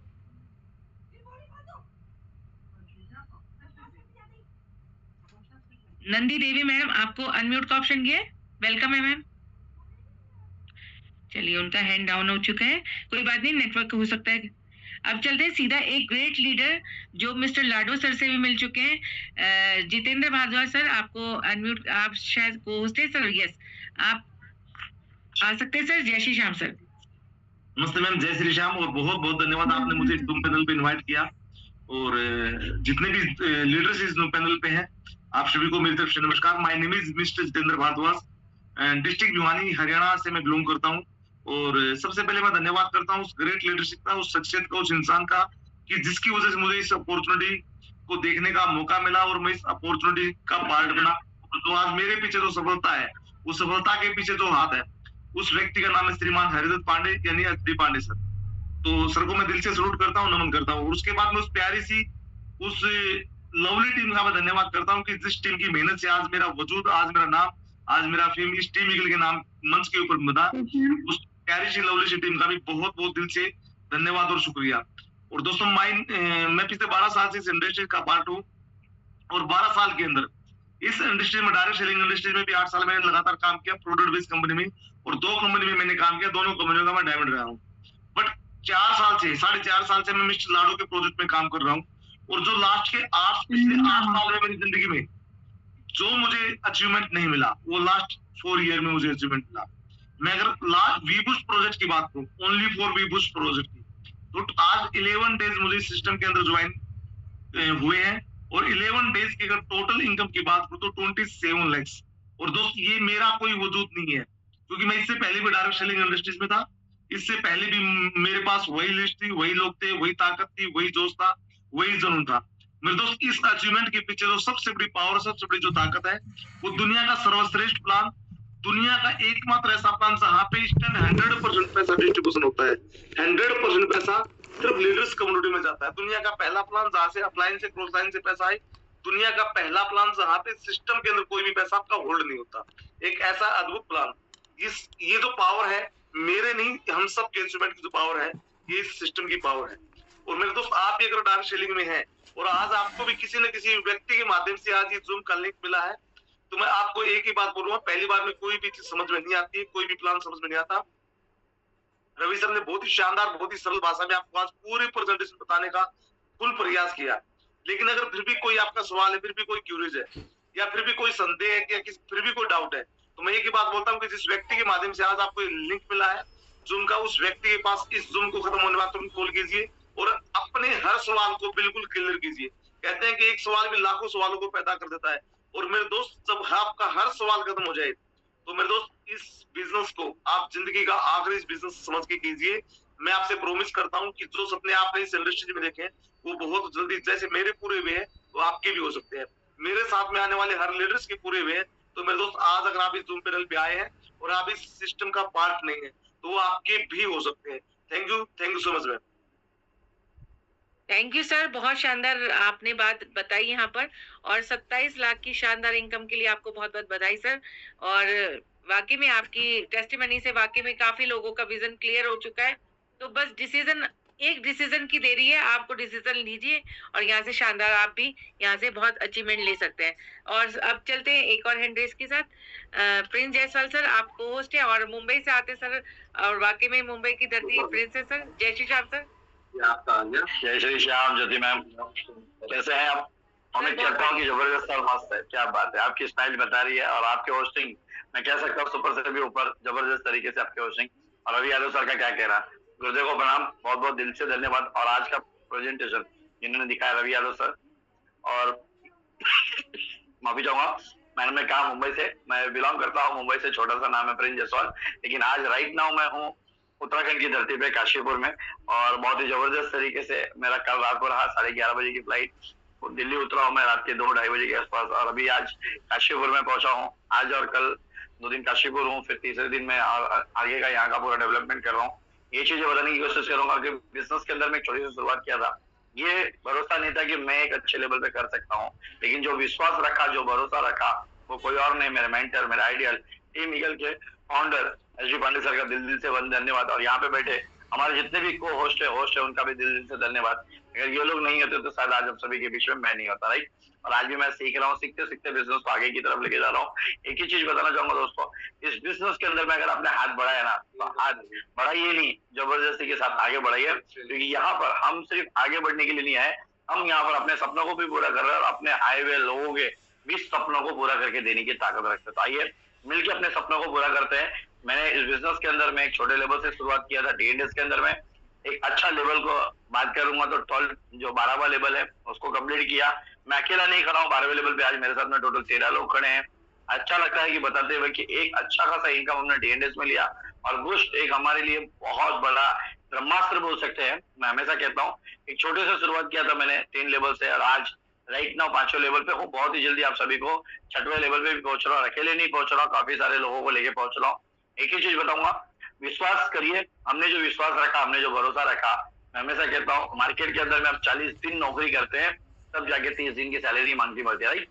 नंदी देवी मैम, आपको अनम्यूट का ऑप्शन गया, वेलकम है मैम। चलिए, उनका हैंड डाउन हो चुका है, कोई बात नहीं, नेटवर्क हो सकता है। अब चलते हैं सीधा एक ग्रेट लीडर जो मिस्टर लाडो सर से भी मिल चुके हैं, जितेंद्र भारद्वाज सर, आपको अनम्यूट, आप शायद को होस्ट है सर, यस आप आ सकते हैं सर। जय श्री श्याम सर। नमस्ते मैम, जय श्री श्याम, और बहुत बहुत धन्यवाद आपने मुझे जूम पैनल पे इनवाइट किया। और जितने भी लीडर्स इस जूम पैनल पे हैं, आप सभी को मेरी तरफ से नमस्कार। My name is mister Jitendra Bhardwaj and district Bhiwani Haryana से मैं बिलोंग करता हूँ। और सबसे पहले मैं धन्यवाद करता हूँ उस ग्रेट लीडरशिप का, उस शख्सियत का, उस इंसान का, कि जिसकी वजह से मुझे इस अपॉर्चुनिटी को देखने का मौका मिला और मैं इस अपॉर्चुनिटी का पार्ट बना। तो आज मेरे पीछे जो सफलता है, उस सफलता के पीछे जो हाथ है, उस व्यक्ति का नाम है श्रीमान हरिदत्त पांडे, यानी HD पांडे सर। तो सर को मैं दिल से सलूट करता हूँ, नमन करता हूँ। और उसके बाद मैं उस प्यारी सी उस लवली टीम का मैं धन्यवाद करता हूँ कि जिस टीम की मेहनत से आज मेरा वजूद, आज मेरा नाम, आज मेरा फेम इस टीम ईगल के नाम मंच के ऊपर बना। उस प्यारी सी लवली सी टीम का भी बहुत बहुत दिल से धन्यवाद और शुक्रिया। और दोस्तों मैं पिछले 12 साल से इस इंडस्ट्री का पार्ट हूँ और 12 साल के अंदर इस इंडस्ट्री में, डायरेक्ट सेलिंग इंडस्ट्री में भी 8 साल मैंने लगातार काम किया प्रोडक्ट बेस्ड कंपनी में, और 2 कंपनी में मैंने काम किया, दोनों कंपनियों का मैं डायमंड रहा हूँ। बट 4.5 साल से मैं मिस्टर लाडो के प्रोजेक्ट में काम कर रहा हूँ। और जो लास्ट के पिछले 8 साल में मेरी जिंदगी में जो मुझे अचीवमेंट नहीं मिला, वो लास्ट 4 ईयर में मुझे अचीवमेंट मिला। मैं अगर लास्ट वीबूस्ट प्रोजेक्ट की बात करूं, ओनली फॉर वीबूस्ट प्रोजेक्ट की, तो आज 11 डेज मुझे सिस्टम के अंदर ज्वाइन हुए हैं। और 11 डेज की अगर टोटल इनकम की बात करूं तो 27 lakhs। और दोस्त ये मेरा कोई वजूद नहीं है, क्योंकि मैं इससे पहले भी डायरेक्ट सेलिंग इंडस्ट्रीज में था। इससे पहले भी मेरे पास वही लिस्ट थी, वही लोग थे, वही ताकत थी, वही जोश था, वही जुनून था। मेरे दोस्त, इस अचीवमेंट के पीछे जो सबसे बड़ी पावर, सबसे बड़ी जो ताकत है, वो दुनिया का सर्वश्रेष्ठ प्लान, दुनिया का एकमात्र ऐसा प्लान जहां पे इंस्टेंट 100% पैसा डिस्ट्रीब्यूशन होता है। 100% पैसा सिर्फ लीडर्स कम्युनिटी में जाता है। दुनिया का पहला प्लान जहां से अपलाइन से क्रॉस लाइन से पैसा आए, दुनिया का पहला प्लान जहां पे सिस्टम के अंदर कोई भी पैसा आपका होल्ड नहीं होता। एक ऐसा अद्भुत प्लान, ये जो पावर है, मेरे नहीं, हम सब के इंस्ट्रूमेंट की जो पावर है, ये इस सिस्टम की पावर है। और मेरे दोस्त, आप भी अगर डायरेक्ट सेलिंग में हैं और आज आपको भी किसी न किसी व्यक्ति के माध्यम से आज ये जूम का लिंक मिला है, तो मैं आपको एक ही बात बोलूंगा, पहली बार में कोई भी चीज समझ में नहीं आती है, कोई भी प्लान समझ में नहीं आता। रवि सर ने बहुत ही शानदार, बहुत ही सरल भाषा में आपको आज पूरे प्रेजेंटेशन बताने का फुल प्रयास किया। लेकिन अगर फिर भी कोई आपका सवाल है, फिर भी कोई क्यूरीज है, या फिर भी कोई संदेह है, या फिर भी कोई डाउट है, तो मैं एक ही बात बोलता हूँ कि जिस व्यक्ति के माध्यम से आज आपको लिंक मिला है जूम का, उस व्यक्ति के पास इस जूम को खत्म होने बाद तुरंत कॉल कीजिए और अपने हर सवाल को बिल्कुल क्लियर कीजिए। कहते हैं कि एक सवाल भी लाखों सवालों को पैदा कर देता है। और मेरे दोस्त, जब आपका हर सवाल खत्म हो जाए, तो मेरे दोस्त, इस बिजनेस को आप जिंदगी का आखिरी बिजनेस समझ के कीजिए। मैं आपसे प्रॉमिस करता हूँ कि जो सपने आपने इस इंडस्ट्री में देखे, वो बहुत जल्दी, जैसे मेरे पूरे हुए हैं, तो आपके भी हो सकते हैं। मेरे साथ में आने वाले हर लीडर्स के पूरे हुए हैं। तो मेरे दोस्त, आज अगर आप इस जूम पैनल पे आए हैं और आप इस सिस्टम का पार्ट नहीं है, तो वो आपके भी हो सकते हैं। Thank you so much ma'am. Thank you sir, बहुत शानदार आपने बात बताई यहाँ पर। और 27 लाख की शानदार इनकम के लिए आपको बहुत बहुत बधाई सर। और वाकई में आपकी टेस्टिमनी से वाकई में काफी लोगों का विजन क्लियर हो चुका है। तो बस एक डिसीजन की देरी है, आपको डिसीजन लीजिए और यहाँ से शानदार आप भी यहाँ से बहुत अचीवमेंट ले सकते हैं। और अब चलते हैं एक और हैंड रेस के साथ। प्रिंस जायसवाल सर, आप को होस्ट है और मुंबई से आते सर, और वाकई में मुंबई की धरती प्रिंस है सर। जय श्री श्याम सर। जय श्री श्याम। ज्योति मैम, कैसे हैं आप? उम्मीद करता हूँ कि जबरदस्त और मस्त है। क्या बात है, आपकी स्टाइल बता रही है और आपकी होस्टिंग, मैं कह सकता हूँ सुपर से भी ऊपर, जबरदस्त तरीके से आपकी होस्टिंग। और रवि यादव सर का क्या कह रहा, गुरुदेव को प्रणाम, बहुत बहुत दिल से धन्यवाद। और आज का प्रेजेंटेशन जिन्होंने दिखाया रवि यादव सर, और माफी चाहूंगा, मैं कहा मुंबई से, मैं बिलोंग करता हूँ मुंबई से, छोटा सा नाम है प्रिंस जायसवाल, लेकिन आज राइट नाउ मैं हूँ उत्तराखंड की धरती पे काशीपुर में। और बहुत ही जबरदस्त तरीके से मेरा कल रात को रहा 11:30 बजे की फ्लाइट, दिल्ली उतरा हूँ मैं रात के 2-2:30 बजे के आसपास, और अभी आज काशीपुर में पहुंचा हूँ। आज और कल 2 दिन काशीपुर हूँ, फिर तीसरे दिन में आगे का यहाँ का पूरा डेवलपमेंट कर रहा हूँ। ये चीजें बताने की कोशिश करूंगा कि बिजनेस के अंदर में एक छोटी सी शुरुआत किया था, ये भरोसा नहीं था कि मैं एक अच्छे लेवल पे कर सकता हूँ, लेकिन जो विश्वास रखा, जो भरोसा रखा, वो कोई और नहीं, मेरे मेंटर, मेरे आइडियल टीम ईगल के फाउंडर एस.डी. पांडे सर का दिल से धन्यवाद। और यहाँ पे बैठे हमारे जितने भी को होस्ट है उनका भी दिल से धन्यवाद। अगर ये लोग नहीं होते तो शायद आज हम सभी के बीच में मैं नहीं होता, राइट। और आज भी मैं सीख रहा हूँ, सीखते सीखते बिजनेस को आगे की तरफ लेके जा रहा हूँ। एक ही चीज बताना चाहूंगा दोस्तों, इस बिजनेस के अंदर में अगर आपने हाथ बढ़ाया ना, तो हाथ बढ़ाइए नहीं, जबरदस्ती के साथ आगे बढ़ाइए, क्योंकि यहाँ पर हम सिर्फ आगे बढ़ने के लिए नहीं आए, हम यहाँ पर अपने सपनों को भी पूरा कर रहे हैं और अपने आए हुए लोगों के भी सपनों को पूरा करके देने की ताकत रखते हैं। तो आइए मिलकर अपने सपनों को पूरा करते हैं। मैंने इस बिजनेस के अंदर में एक छोटे लेवल से शुरुआत किया था, टीएनडीएस के अंदर में एक अच्छा लेवल को बात करूंगा तो 12 जो 12वां लेवल है उसको कंप्लीट किया। मैं अकेला नहीं खड़ा हूँ 12वें लेवल पे, आज मेरे साथ में टोटल 13 लोग खड़े हैं। अच्छा लगता है कि बताते हुए कि एक अच्छा खासा इनकम हमने टीएनडीएस में लिया, और बूस्ट एक हमारे लिए बहुत बड़ा ब्रह्मास्त्र बोल सकते हैं। मैं हमेशा कहता हूँ एक छोटे से शुरुआत किया था मैंने 3 लेवल से, और आज राइट नाउ 5वें लेवल पे हूँ। बहुत ही जल्दी आप सभी को 6वें लेवल पे भी पहुंच रहा हूँ, अकेले नहीं पहुंच रहा हूँ, काफी सारे लोगों को लेके पहुंच रहा हूँ। एक ही चीज बताऊंगा, विश्वास करिए, हमने जो विश्वास रखा, हमने जो भरोसा रखा, मैं हमेशा कहता हूँ मार्केट के अंदर में आप 40 दिन नौकरी करते हैं तब जाके 30 दिन की सैलरी मांगनी पड़ती है, राइट।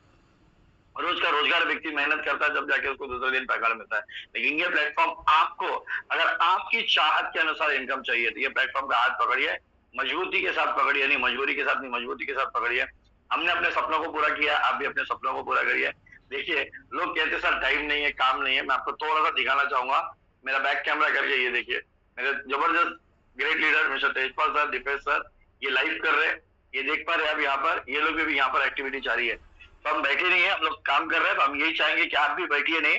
रोज का रोजगार व्यक्ति मेहनत करता है जब जाके उसको दूसरे दिन पगार मिलता है। लेकिन ये प्लेटफॉर्म आपको, अगर आपकी चाहत के अनुसार इनकम चाहिए तो ये प्लेटफॉर्म का हाथ पकड़िए, मजबूती के साथ पकड़िए, नहीं मजबूरी के साथ नहीं, मजबूती के साथ पकड़िए। हमने अपने सपनों को पूरा किया, आप भी अपने सपनों को पूरा करिए। देखिए लोग कहते सर टाइम नहीं है, काम नहीं है, मैं आपको थोड़ा सा दिखाना चाहूंगा। मेरा बैक कैमरा करके ये देखिए, मेरे जबरदस्त great leader mister Tejpal sir, Deepesh sir, ये लाइव कर रहे हैं, ये देख पा रहे हैं आप यहाँ पर, ये लोग भी यहाँ पर एक्टिविटी जारी है। तो हम बैठे नहीं है, हम लोग काम कर रहे हैं। तो हम यही चाहेंगे कि आप भी बैठिए नहीं,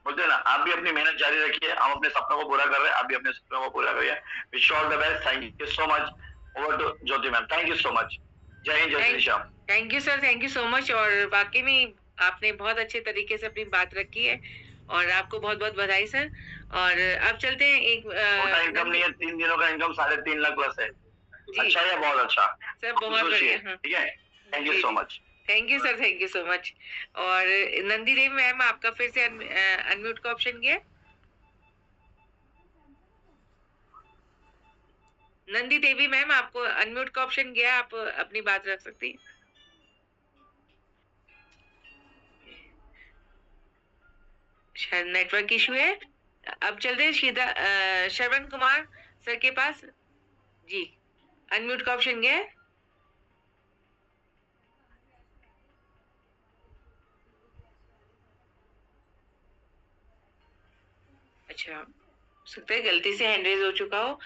बोलते ना, आप भी अपनी मेहनत जारी रखिए। हम अपने सपनों को पूरा कर रहे हैं, आप भी अपने सपनों को पूरा करिए। Wish you all the best. Thank you so much. Over to Jyoti ma'am. Thank you so much. जय हिंद, जय Shri Shyam. Thank you sir, thank you so much. और वाकई में आपने बहुत अच्छे तरीके से अपनी बात रखी है और आपको बहुत बहुत बधाई सर। और अब चलते हैं एक इनकम नहीं है, 3 दिनों का इनकम 3.5 लाख प्लस है। अच्छा है, बहुत अच्छा सर, बहुत बढ़िया। ठीक है, thank you so much. Thank you sir, thank you so much. और नंदी देवी मैम, आपका फिर से अनम्यूट का ऑप्शन गया। नंदी देवी मैम, आपको अनम्यूट का ऑप्शन गया, आप अपनी बात रख सकती हैं। शायद नेटवर्क इशू है। अब चलते हैं सीधा श्रवण कुमार सर के पास। जी, अनम्यूट का ऑप्शन गया है। अच्छा, सकता है गलती से हैंड रेज हो चुका हो।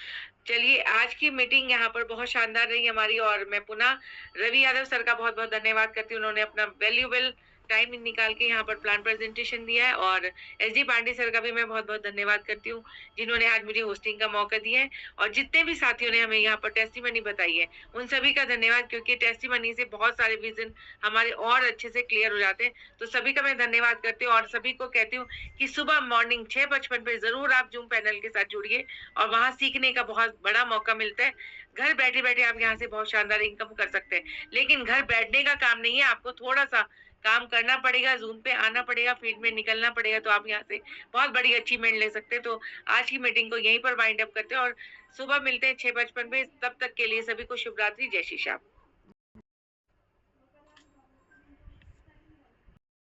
चलिए, आज की मीटिंग यहाँ पर बहुत शानदार रही हमारी और मैं पुनः रवि यादव सर का बहुत बहुत धन्यवाद करती हूँ। उन्होंने अपना वैल्यूएबल टाइम निकाल के यहाँ पर प्लान प्रेजेंटेशन दिया है। और एसडी पांडे सर का भी मैं बहुत बहुत धन्यवाद करती हूँ जिन्होंने आज मुझे होस्टिंग का मौका दिया है। और जितने भी साथियों ने हमें यहाँ पर टेस्टिमनी बताई है उन सभी का धन्यवाद, क्योंकि टेस्टिमनी से बहुत सारे विजन हमारे और अच्छे से क्लियर हो जाते हैं। तो सभी का मैं धन्यवाद करती हूँ और सभी को कहती हूँ कि सुबह मॉर्निंग 6:55 पे जरूर आप जूम पैनल के साथ जुड़िए और वहाँ सीखने का बहुत बड़ा मौका मिलता है। घर बैठे बैठे आप यहाँ से बहुत शानदार इनकम कर सकते हैं, लेकिन घर बैठने का काम नहीं है, आपको थोड़ा सा काम करना पड़ेगा, जूम पे आना पड़ेगा, फील्ड में निकलना पड़ेगा, तो आप यहाँ से बहुत बड़ी अचीवमेंट ले सकते हैं। तो आज की मीटिंग को यहीं पर वाइंड अप करते हैं और सुबह मिलते हैं 6:55 पे। तब तक के लिए सभी को शुभ रात्रि, जय श्री श्याम।